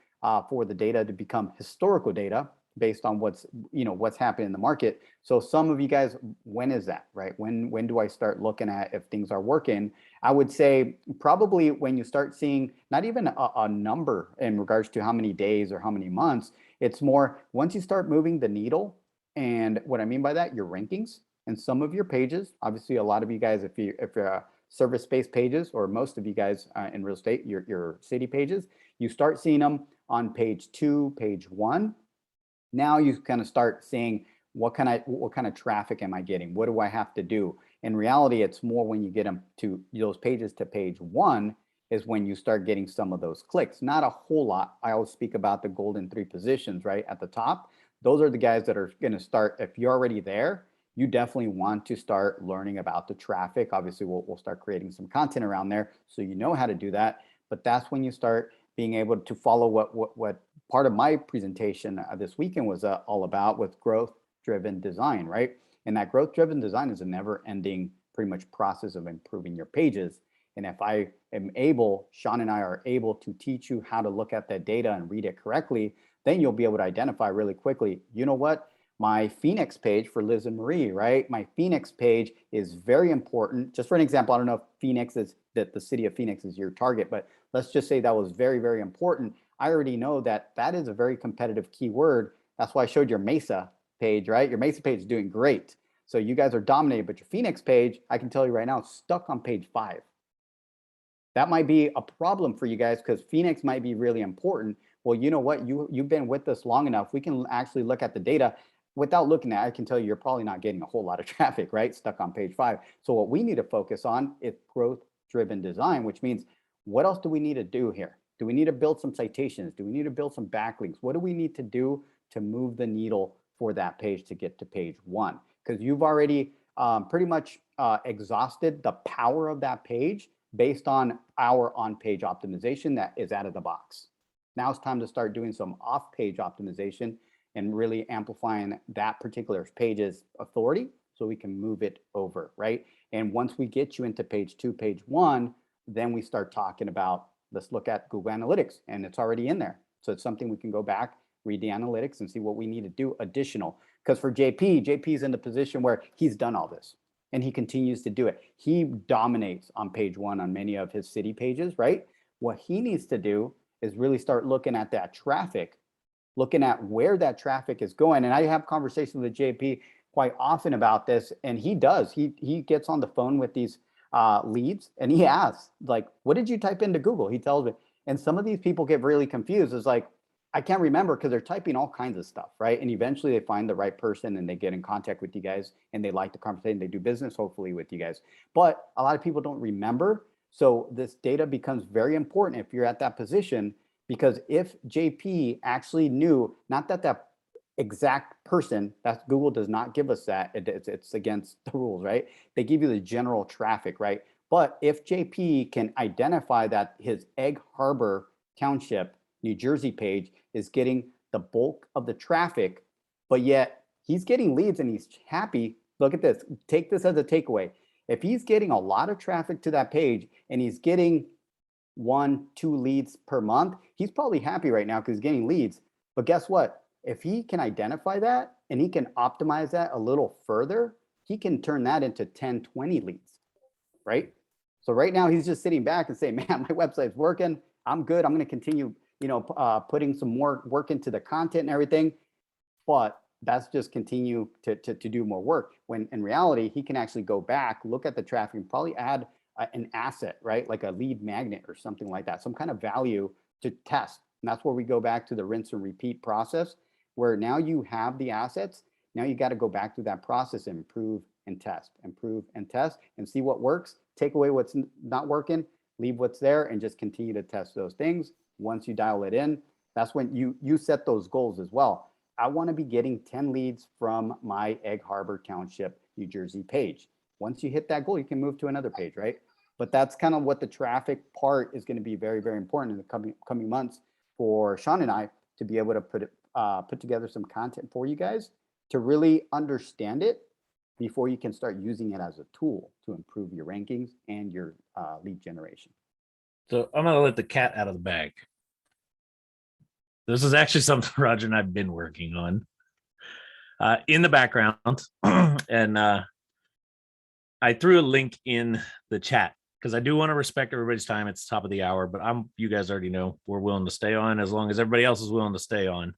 for the data to become historical data based on what's happening in the market. So some of you guys, when is that, right? When do I start looking at if things are working? I would say probably when you start seeing not even a number in regards to how many days or how many months. It's more once you start moving the needle. And what I mean by that, your rankings and some of your pages. Obviously, a lot of you guys, if you're service-based pages, or most of you guys in real estate, your city pages, you start seeing them on page 2, page 1. Now you kind of start seeing what kind of traffic am I getting? What do I have to do? In reality, it's more when you get them to those pages to page 1 is when you start getting some of those clicks. Not a whole lot. I always speak about the golden 3 positions right at the top. Those are the guys that are going to start. If you're already there, you definitely want to start learning about the traffic. Obviously, we'll start creating some content around there so you know how to do that. But that's when you start being able to follow what part of my presentation this weekend was all about, with growth-driven design, right? And that growth-driven design is a never-ending pretty much process of improving your pages. And if I am able, Sean and I are able to teach you how to look at that data and read it correctly, then you'll be able to identify really quickly, you know what? my Phoenix page for Liz and Marie, right? My Phoenix page is very important. Just for an example, I don't know if Phoenix is, that the city of Phoenix is your target, but let's just say that was very, very important. I already know that that is a very competitive keyword. That's why I showed your Mesa page, right? Your Mesa page is doing great. So you guys are dominated, but your Phoenix page, I can tell you right now, is stuck on page 5. That might be a problem for you guys because Phoenix might be really important. Well, you know what? You've been with us long enough. We can actually look at the data. Without looking at it, I can tell you you're probably not getting a whole lot of traffic, right? Stuck on page 5. So what we need to focus on is growth-driven design, which means what else do we need to do here? Do we need to build some citations? Do we need to build some backlinks? What do we need to do to move the needle for that page to get to page 1? Because you've already pretty much exhausted the power of that page based on our on-page optimization that is out of the box. Now it's time to start doing some off-page optimization and really amplifying that particular page's authority so we can move it over, right? And once we get you into page 2, page 1, then we start talking about, let's look at Google Analytics, and it's already in there. So it's something we can go back, read the analytics and see what we need to do additional. Because for JP is in the position where he's done all this and he continues to do it. He dominates on page 1 on many of his city pages, right? What he needs to do is really start looking at that traffic, looking at where that traffic is going. And I have conversations with JP quite often about this, and he does. He gets on the phone with these leads and he asks, like, what did you type into Google? He tells me. And some of these people get really confused. It's like, I can't remember because they're typing all kinds of stuff, right? And eventually they find the right person and they get in contact with you guys and they like the conversation. They do business, hopefully, with you guys. But a lot of people don't remember. So this data becomes very important if you're at that position, because if JP actually knew, not that that exact person, that Google does not give us that, it's against the rules, right? They give you the general traffic, right? But if JP can identify that his Egg Harbor Township, New Jersey page is getting the bulk of the traffic, but yet he's getting leads and he's happy. Look at this, take this as a takeaway. If he's getting a lot of traffic to that page and he's getting 1-2 leads per month, he's probably happy right now because he's getting leads. But guess what? If he can identify that and he can optimize that a little further, he can turn that into 10-20 leads, right? So right now he's just sitting back and saying, man, my website's working. I'm good. I'm going to continue, putting some more work into the content and everything. But that's just continue to do more work. When in reality, he can actually go back, look at the traffic and probably add an asset, right? Like a lead magnet or something like that, some kind of value to test. And that's where we go back to the rinse and repeat process, where now you have the assets. Now you got to go back through that process and improve and test and see what works, take away what's not working, leave what's there, and just continue to test those things. Once you dial it in, that's when you set those goals as well. I want to be getting 10 leads from my Egg Harbor Township, New Jersey page. Once you hit that goal, you can move to another page, right? But that's kind of what the traffic part is going to be very, very important in the coming months for Sean and I to be able to put together some content for you guys to really understand it before you can start using it as a tool to improve your rankings and your lead generation. So I'm going to let the cat out of the bag. This is actually something Roger and I've been working on in the background. And I threw a link in the chat because I do want to respect everybody's time. It's top of the hour, but you guys already know we're willing to stay on as long as everybody else is willing to stay on,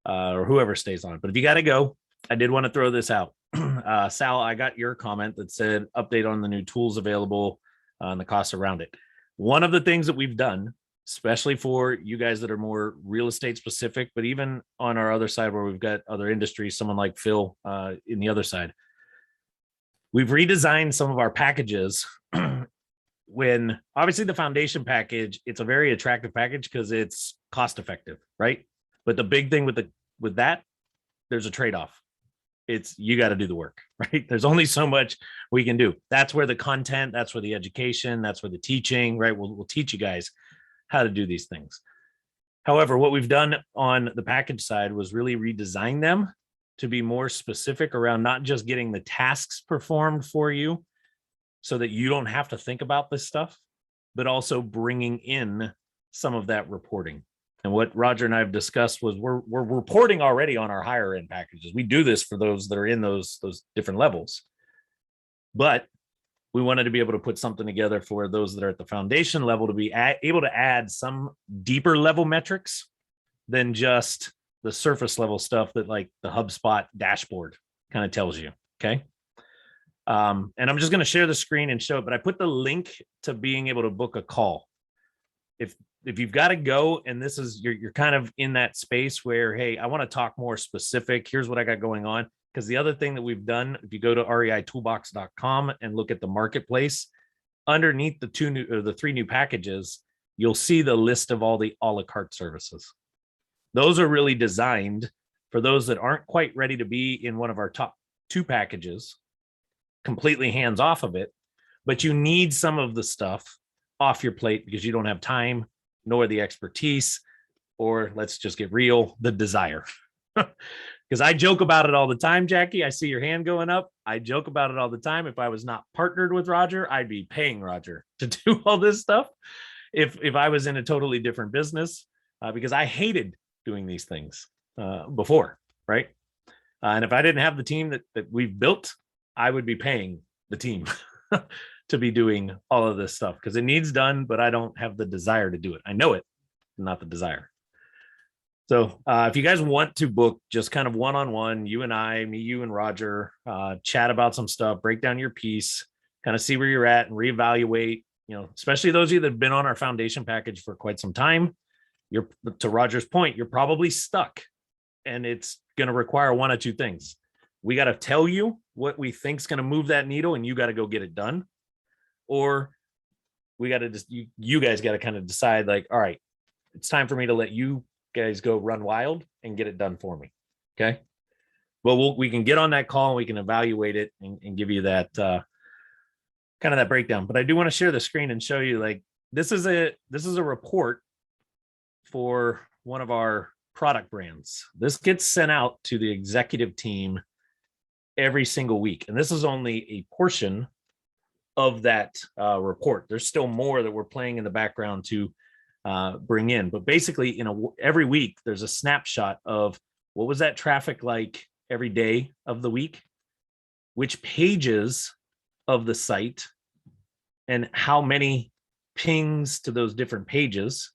or whoever stays on. But if you got to go, I did want to throw this out. Sal, I got your comment that said update on the new tools available and the costs around it. One of the things that we've done, especially for you guys that are more real estate specific, but even on our other side where we've got other industries, someone like Phil in the other side, we've redesigned some of our packages. When obviously the foundation package, it's a very attractive package because it's cost effective, right? But the big thing with that, there's a trade-off. It's you got to do the work, right? There's only so much we can do. That's where the content, that's where the education, that's where the teaching, right? We'll teach you guys how to do these things. However, what we've done on the package side was really redesign them to be more specific around not just getting the tasks performed for you so that you don't have to think about this stuff, but also bringing in some of that reporting. And what Roger and I have discussed was we're reporting already on our higher end packages. We do this for those that are in those different levels. But we wanted to be able to put something together for those that are at the foundation level to be able to add some deeper level metrics than just the surface level stuff that like the HubSpot dashboard kind of tells you. Okay. And I'm just going to share the screen and show it, but I put the link to being able to book a call. If you've got to go and this is you're kind of in that space where, hey, I want to talk more specific. Here's what I got going on. Because the other thing that we've done, if you go to reitoolbox.com and look at the marketplace, underneath the three new packages, you'll see the list of all the a la carte services. Those are really designed for those that aren't quite ready to be in one of our top 2 packages, completely hands off of it, but you need some of the stuff off your plate because you don't have time, nor the expertise, or let's just get real, the desire. Because I joke about it all the time, Jackie. I see your hand going up. I joke about it all the time. If I was not partnered with Roger, I'd be paying Roger to do all this stuff. If I was in a totally different business, because I hated doing these things before, right? And if I didn't have the team that we've built, I would be paying the team to be doing all of this stuff because it needs done, but I don't have the desire to do it. I know it, not the desire. So if you guys want to book just kind of one-on-one, you and I, me, you and Roger, chat about some stuff, break down your piece, kind of see where you're at and reevaluate, especially those of you that have been on our foundation package for quite some time, to Roger's point, you're probably stuck and it's going to require one of two things. We got to tell you what we think is going to move that needle and you got to go get it done. Or we got to just, you guys got to kind of decide like, all right, it's time for me to let you guys go run wild and get it done for me. Okay. Well, we can get on that call and we can evaluate it and give you that kind of that breakdown. But I do want to share the screen and show you like, this is a report for one of our product brands. This gets sent out to the executive team every single week. And this is only a portion of that report. There's still more that we're playing in the background to bring in, but basically every week there's a snapshot of what was that traffic like every day of the week, which pages of the site, and how many pings to those different pages.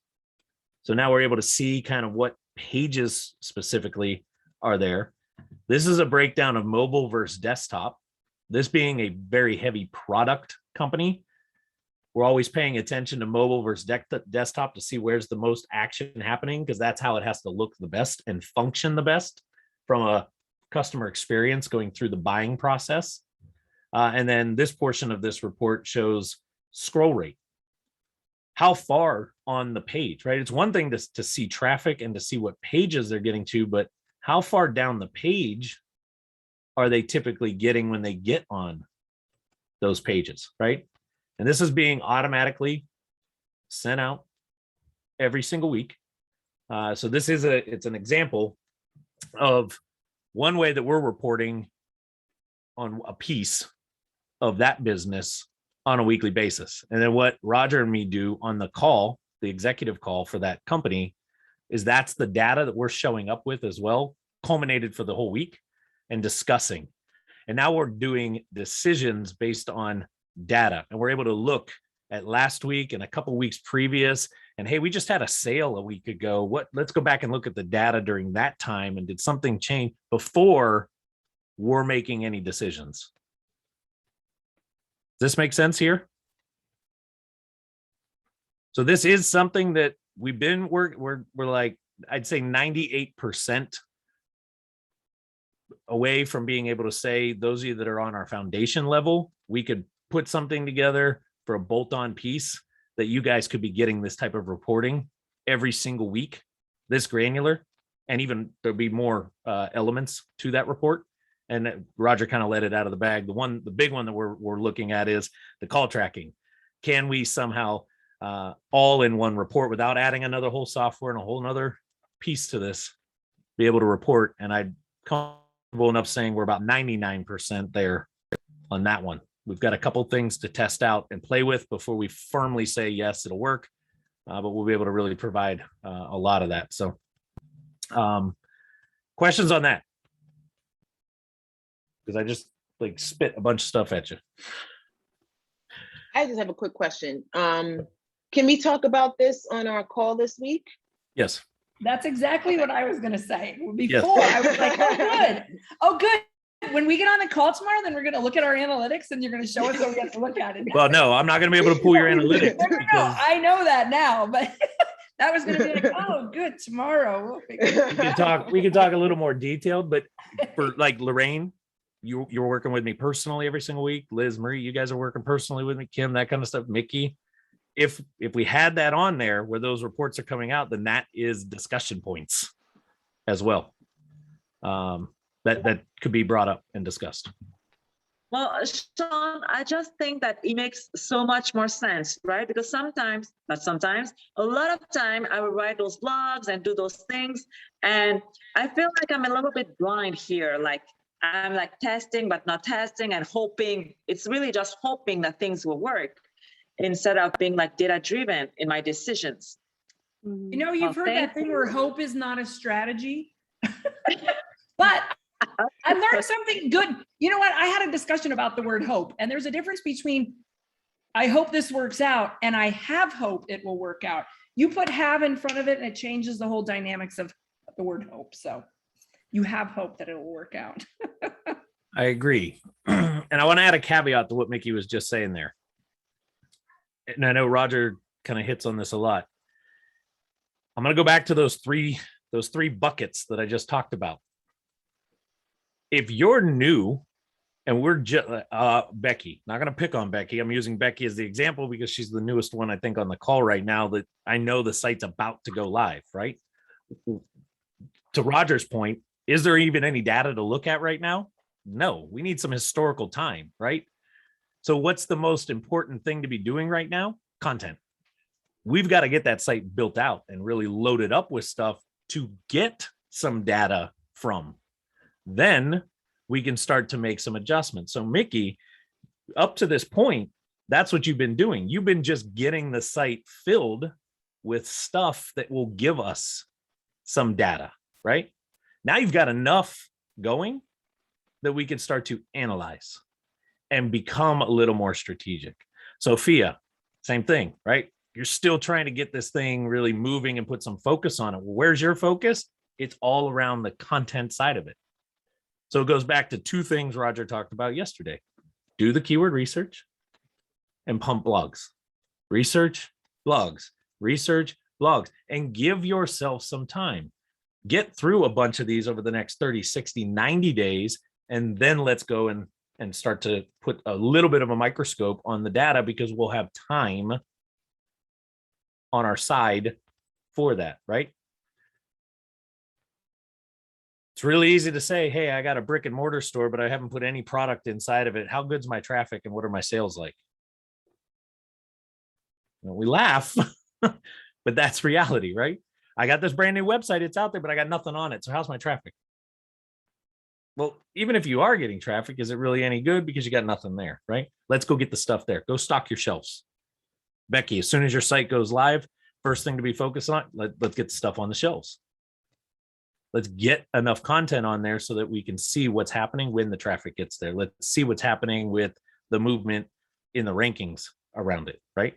So now we're able to see kind of what pages specifically are there. This is a breakdown of mobile versus desktop. This being a very heavy product company, we're always paying attention to mobile versus desktop to see where's the most action happening, because that's how it has to look the best and function the best from a customer experience going through the buying process. And then this portion of this report shows scroll rate. How far on the page, right? It's one thing to see traffic and to see what pages they're getting to, but how far down the page are they typically getting when they get on those pages, right? And this is being automatically sent out every single week. So this is it's an example of one way that we're reporting on a piece of that business on a weekly basis. And then what Roger and me do on the call, the executive call for that company, is that's the data that we're showing up with as well, culminated for the whole week and discussing. And now we're doing decisions based on data. And we're able to look at last week and a couple weeks previous. And hey, we just had a sale a week ago. Let's go back and look at the data during that time. And did something change before we're making any decisions? Does this make sense here? So this is something that we're like, I'd say 98% away from being able to say, those of you that are on our foundation level, we could put something together for a bolt-on piece that you guys could be getting this type of reporting every single week, this granular, and even there'll be more elements to that report. And Roger kind of let it out of the bag. The big one that we're looking at is the call tracking. Can we somehow all in one report without adding another whole software and a whole nother piece to this, be able to report? And I'm comfortable enough saying we're about 99% there on that one. We've got a couple things to test out and play with before we firmly say, yes, it'll work. but we'll be able to really provide a lot of that. So questions on that? Because I just like spit a bunch of stuff at you. I just have a quick question. Can we talk about this on our call this week? Yes. That's exactly what I was gonna say. Before, I was like, oh, good. Oh, good. When we get on the call tomorrow, then we're gonna look at our analytics and you're gonna show us what we have to look at it. Well, no, I'm not going to be able to pull your analytics. No, because I know that now, but that was gonna be like, oh, good, tomorrow. We'll figure it out. we can talk a little more detailed, but for like Lorraine, you're working with me personally every single week. Liz, Marie, you guys are working personally with me. Kim, that kind of stuff. Mickey, if we had that on there where those reports are coming out, then that is discussion points as well. That could be brought up and discussed. Well, Sean, I just think that it makes so much more sense, right? Because sometimes, not sometimes, a lot of time I will write those blogs and do those things. And I feel like I'm a little bit blind here. Like I'm like testing, but not testing and hoping. It's really just hoping that things will work instead of being like data driven in my decisions. You know, you've Well, heard that thank thing you. where hope is not a strategy. But I learned something good. You know what? I had a discussion about the word hope, and there's a difference between I hope this works out and I have hope it will work out. You put have in front of it and it changes the whole dynamics of the word hope. So you have hope that it will work out. I agree. And I want to add a caveat to what Mickey was just saying there. And I know Roger kind of hits on this a lot. I'm going to go back to those three buckets that I just talked about. If you're new and we're just Becky, not going to pick on Becky. I'm using Becky as the example because she's the newest one, I think, on the call right now that I know the site's about to go live, right? To Roger's point, is there even any data to look at right now? No, we need some historical time, right? So what's the most important thing to be doing right now? Content. We've got to get that site built out and really loaded up with stuff to get some data from. Then we can start to make some adjustments. So Mickey, up to this point, that's what you've been doing. You've been just getting the site filled with stuff that will give us some data, right? Now you've got enough going that we can start to analyze and become a little more strategic. Sophia, same thing, right? You're still trying to get this thing really moving and put some focus on it. Well, where's your focus? It's all around the content side of it. So it goes back to two things Roger talked about yesterday. Do the keyword research and pump blogs. Research, blogs, research, blogs, and give yourself some time. Get through a bunch of these over the next 30, 60, 90 days, and then let's go and start to put a little bit of a microscope on the data because we'll have time on our side for that, right? It's really easy to say, hey, I got a brick and mortar store, but I haven't put any product inside of it. How good's my traffic and what are my sales like? Well, we laugh, but that's reality, right? I got this brand new website. It's out there, but I got nothing on it. So how's my traffic? Well, even if you are getting traffic, is it really any good? Because you got nothing there, right? Let's go get the stuff there. Go stock your shelves. Becky, as soon as your site goes live, first thing to be focused on, let's get the stuff on the shelves. Let's get enough content on there so that we can see what's happening when the traffic gets there. Let's see what's happening with the movement in the rankings around it, right?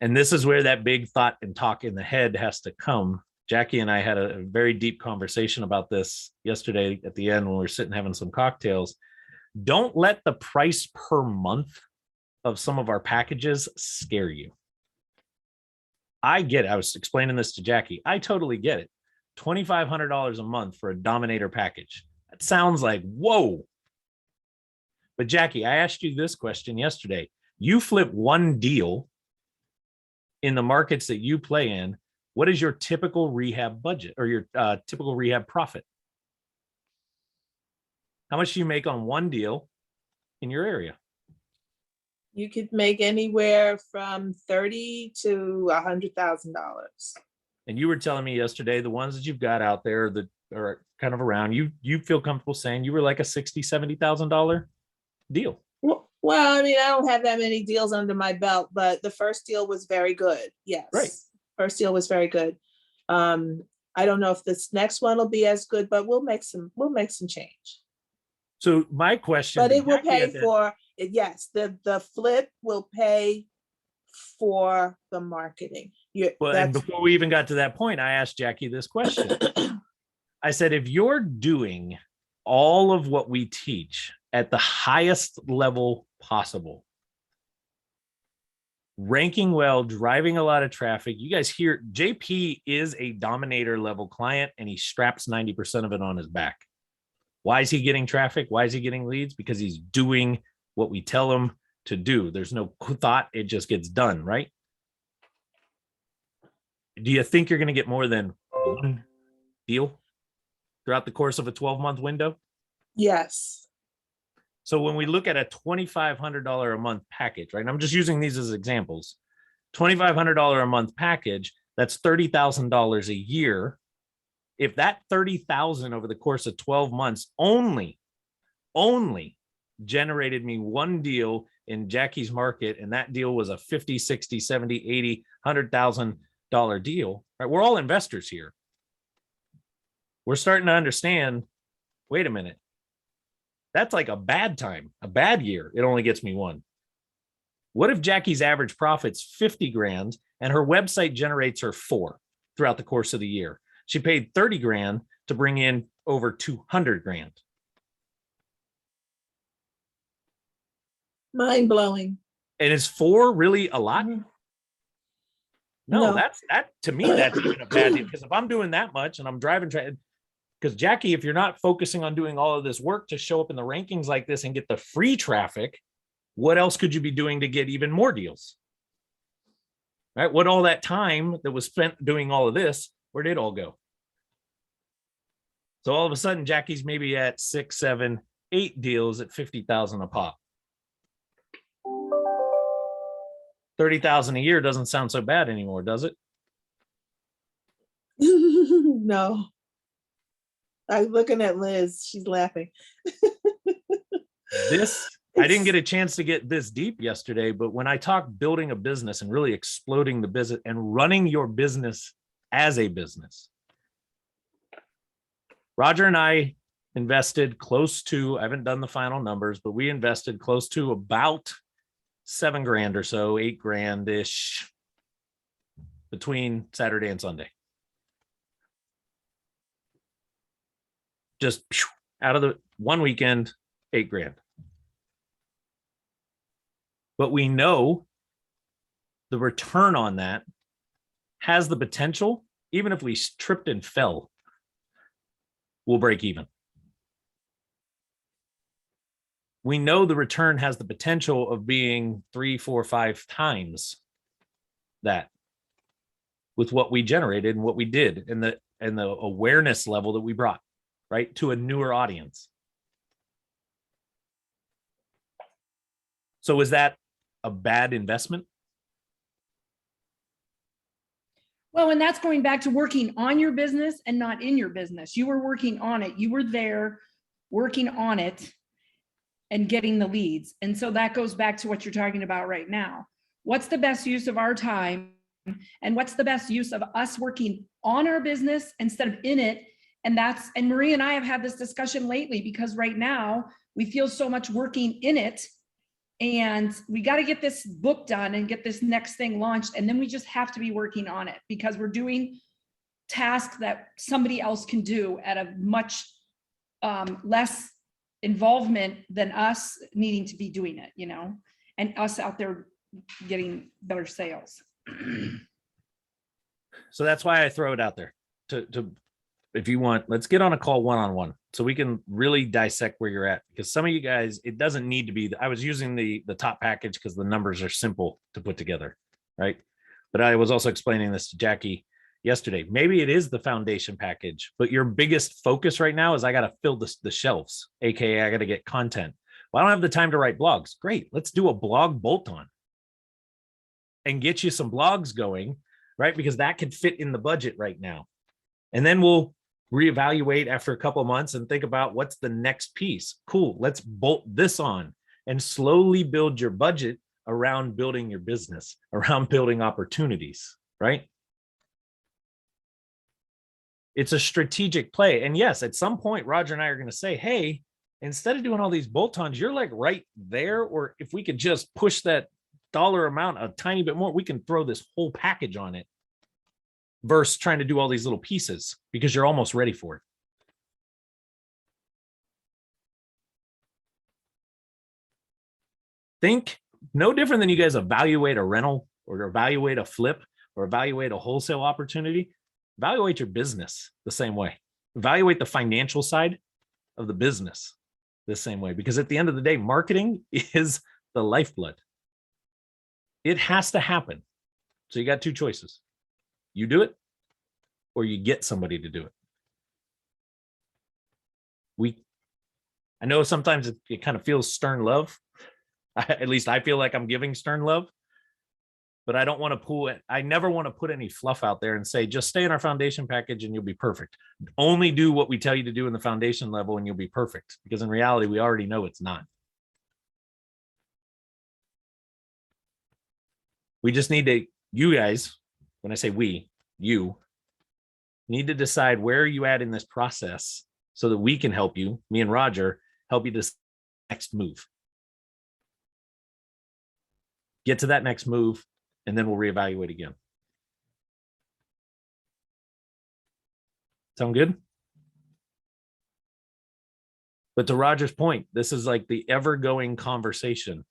And this is where that big thought and talk in the head has to come. Jackie and I had a very deep conversation about this yesterday at the end when we were sitting having some cocktails. Don't let the price per month of some of our packages scare you. I get it. I was explaining this to Jackie. I totally get it. $2,500 a month for a Dominator package. That sounds like, whoa. But Jackie, I asked you this question yesterday. You flip one deal in the markets that you play in. What is your typical rehab budget or your typical rehab profit? How much do you make on one deal in your area? You could make anywhere from $30,000 to $100,000. And you were telling me yesterday, the ones that you've got out there that are kind of around, you feel comfortable saying you were like a $60,000, $70,000 deal. Well, Well, I mean, I don't have that many deals under my belt, but the first deal was very good. Yes. Right. First deal was very good. I don't know if this next one will be as good, but we'll make some change. So my question. But to it will Jackie pay at the- for it. Yes, the flip will pay for the marketing. Well, and before we even got to that point, I asked Jackie this question. I said, if you're doing all of what we teach at the highest level possible, ranking well, driving a lot of traffic, you guys hear JP is a dominator level client and he straps 90% of it on his back. Why is he getting traffic? Why is he getting leads? Because he's doing what we tell him to do. There's no thought, it just gets done, right? Do you think you're going to get more than one deal throughout the course of a 12-month window? Yes. So when we look at a $2,500 a month package, right? And I'm just using these as examples. $2,500 a month package, that's $30,000 a year. If that $30,000 over the course of 12 months only generated me one deal in Jackie's market, and that deal was a 50, 60, 70, 80, $100,000 deal, right? We're all investors here. We're starting to understand, wait a minute, that's like a bad time, a bad year. It only gets me one. What if Jackie's average profit's 50 grand and her website generates her 4 throughout the course of the year? She paid 30 grand to bring in over 200 grand. Mind blowing. And is 4 really a lot? Mhm. No, No. that to me, that's even a bad deal. Because if I'm doing that much and I'm driving, because Jackie, if you're not focusing on doing all of this work to show up in the rankings like this and get the free traffic, what else could you be doing to get even more deals? Right? What all that time that was spent doing all of this, where did it all go? So all of a sudden, Jackie's maybe at 6, 7, 8 deals at 50,000 a pop. 30,000 a year doesn't sound so bad anymore, does it? No. I'm looking at Liz. She's laughing. This, I didn't get a chance to get this deep yesterday, but when I talk building a business and really exploding the business and running your business as a business, Roger and I invested close to, I haven't done the final numbers, but we invested close to about 7 grand or so, 8 grand-ish between Saturday and Sunday. Just out of the one weekend, 8 grand. But we know the return on that has the potential, even if we tripped and fell, we'll break even. We know the return has the potential of being 3, 4, 5 times that with what we generated and what we did and the awareness level that we brought, right, to a newer audience. So is that a bad investment? Well, and that's going back to working on your business and not in your business. You were working on it. You were there working on it and getting the leads. And so that goes back to what you're talking about right now. What's the best use of our time? And what's the best use of us working on our business instead of in it? And Marie and I have had this discussion lately because right now we feel so much working in it. And we got to get this book done and get this next thing launched. And then we just have to be working on it because we're doing tasks that somebody else can do at a much less involvement than us needing to be doing it, and us out there getting better sales. So that's why I throw it out there to if you want, let's get on a call one-on-one so we can really dissect where you're at, because some of you guys, it doesn't need to be, I was using the top package because the numbers are simple to put together, right? But I was also explaining this to Jackie yesterday. Maybe it is the foundation package, but your biggest focus right now is I got to fill the shelves, AKA I got to get content. Well, I don't have the time to write blogs. Great. Let's do a blog bolt-on and get you some blogs going, right? Because that could fit in the budget right now. And then we'll reevaluate after a couple of months and think about what's the next piece. Cool. Let's bolt this on and slowly build your budget around building your business, around building opportunities, right? It's a strategic play. And yes, at some point, Roger and I are going to say, hey, instead of doing all these bolt-ons, you're like right there. Or if we could just push that dollar amount a tiny bit more, we can throw this whole package on it versus trying to do all these little pieces because you're almost ready for it. Think no different than you guys evaluate a rental or evaluate a flip or evaluate a wholesale opportunity. Evaluate your business the same way. Evaluate the financial side of the business the same way, because at the end of the day, marketing is the lifeblood. It has to happen. So you got two choices. You do it or you get somebody to do it. I know sometimes it kind of feels stern love. At least I feel like I'm giving stern love, but I don't want to pull it. I never want to put any fluff out there and say, just stay in our foundation package and you'll be perfect. Only do what we tell you to do in the foundation level and you'll be perfect. Because in reality, we already know it's not. We just need to, you guys, when I say we, you need to decide where you at in this process so that we can help you, me and Roger, help you this next move. Get to that next move, and then we'll reevaluate again. Sound good? But to Roger's point, this is like the ever-going conversation.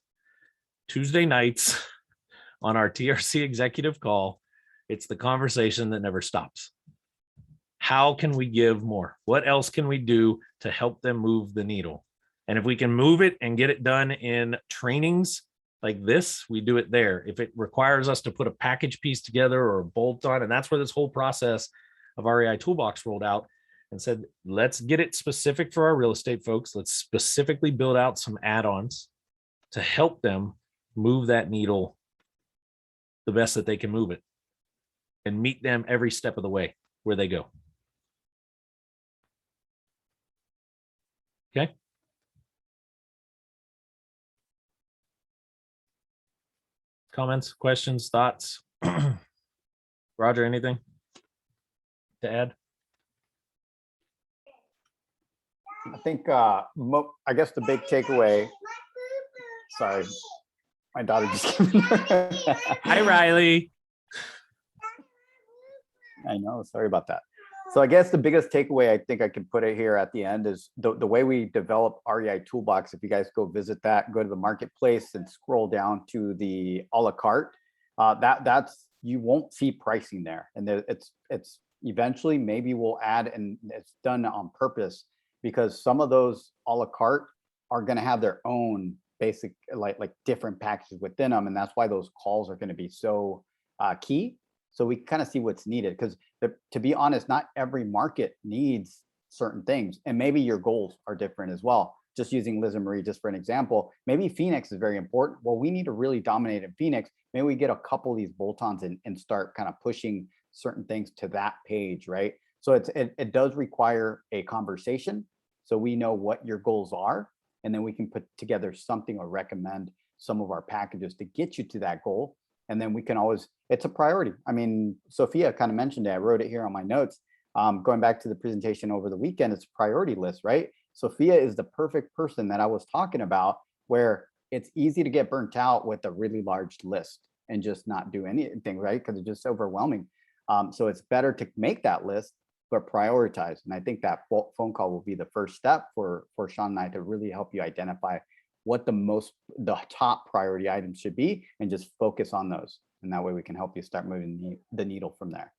Tuesday nights on our TRC executive call, it's the conversation that never stops. How can we give more? What else can we do to help them move the needle? And if we can move it and get it done in trainings like this, we do it there. If it requires us to put a package piece together or a bolt on, and that's where this whole process of REI Toolbox rolled out and said, let's get it specific for our real estate folks. Let's specifically build out some add-ons to help them move that needle the best that they can move it and meet them every step of the way where they go. Okay. Comments, questions, thoughts? Roger, anything to add? I think, I guess the big takeaway, sorry, my daughter just came in. Hi, Riley. I know, sorry about that. So I guess the biggest takeaway, I think I can put it here at the end, is the way we develop REI Toolbox. If you guys go visit that, go to the marketplace and scroll down to the a la carte, that's, you won't see pricing there. And it's eventually maybe we'll add, and it's done on purpose because some of those a la carte are going to have their own basic, like different packages within them. And that's why those calls are going to be so key. So we kind of see what's needed, because to be honest, not every market needs certain things. And maybe your goals are different as well. Just using Liz and Marie, just for an example, maybe Phoenix is very important. Well, we need to really dominate in Phoenix. Maybe we get a couple of these bolt-ons and start kind of pushing certain things to that page, right? So it does require a conversation. So we know what your goals are, and then we can put together something or recommend some of our packages to get you to that goal. And then we can always, it's a priority. I mean, Sophia kind of mentioned it. I wrote it here on my notes. Going back to the presentation over the weekend, it's a priority list, right? Sophia is the perfect person that I was talking about, where it's easy to get burnt out with a really large list and just not do anything, right? Because it's just overwhelming. So it's better to make that list, but prioritize. And I think that phone call will be the first step for Sean and I to really help you identify what the top priority items should be, and just focus on those. And that way we can help you start moving the needle from there.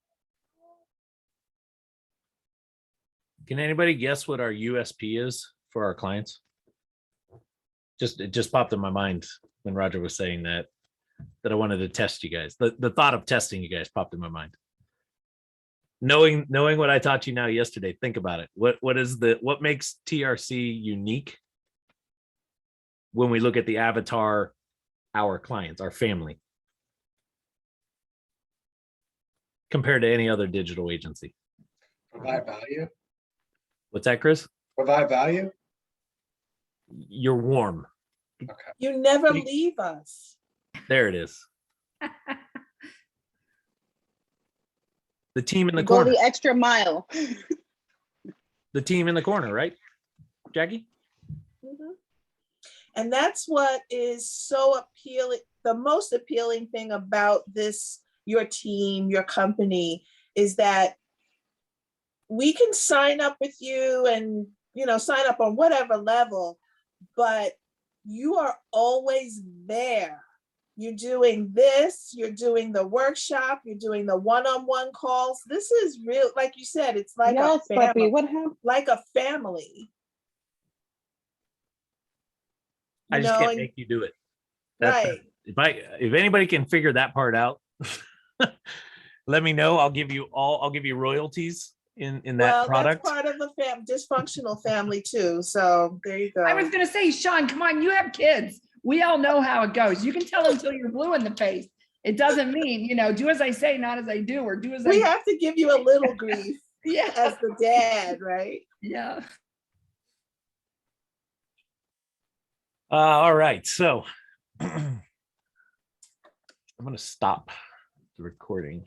Can anybody guess what our USP is for our clients? It just popped in my mind when Roger was saying that I wanted to test you guys. The thought of testing you guys popped in my mind. Knowing what I taught you now yesterday, think about it. What makes TRC unique when we look at the avatar, our clients, our family, compared to any other digital agency? Provide value. What's that, Chris? Provide value. You're warm. You never Pretty- leave us. There it is. The team in the You go corner. the extra mile. The team in the corner, right? Jackie? Mhm. And that's what is so appealing. The most appealing thing about this, your team, your company, is that we can sign up with you and, sign up on whatever level, but you are always there. You're doing this, you're doing the workshop, you're doing the one-on-one calls. This is real, like you said, it's like Yes, a puppy, family, what happened? like a family. I You just know, can't and- make you do it. Right. If anybody can figure that part out, let me know. I'll give you royalties in that Well, product. that's part of the dysfunctional family too. So there you go. I was gonna say, Sean, come on, you have kids. We all know how it goes. You can tell them until you're blue in the face. It doesn't mean, do as I say, not as I do, or do as We I. have to give you a little grief Yeah, as the dad, right? yeah. All right, so I'm going to stop the recording.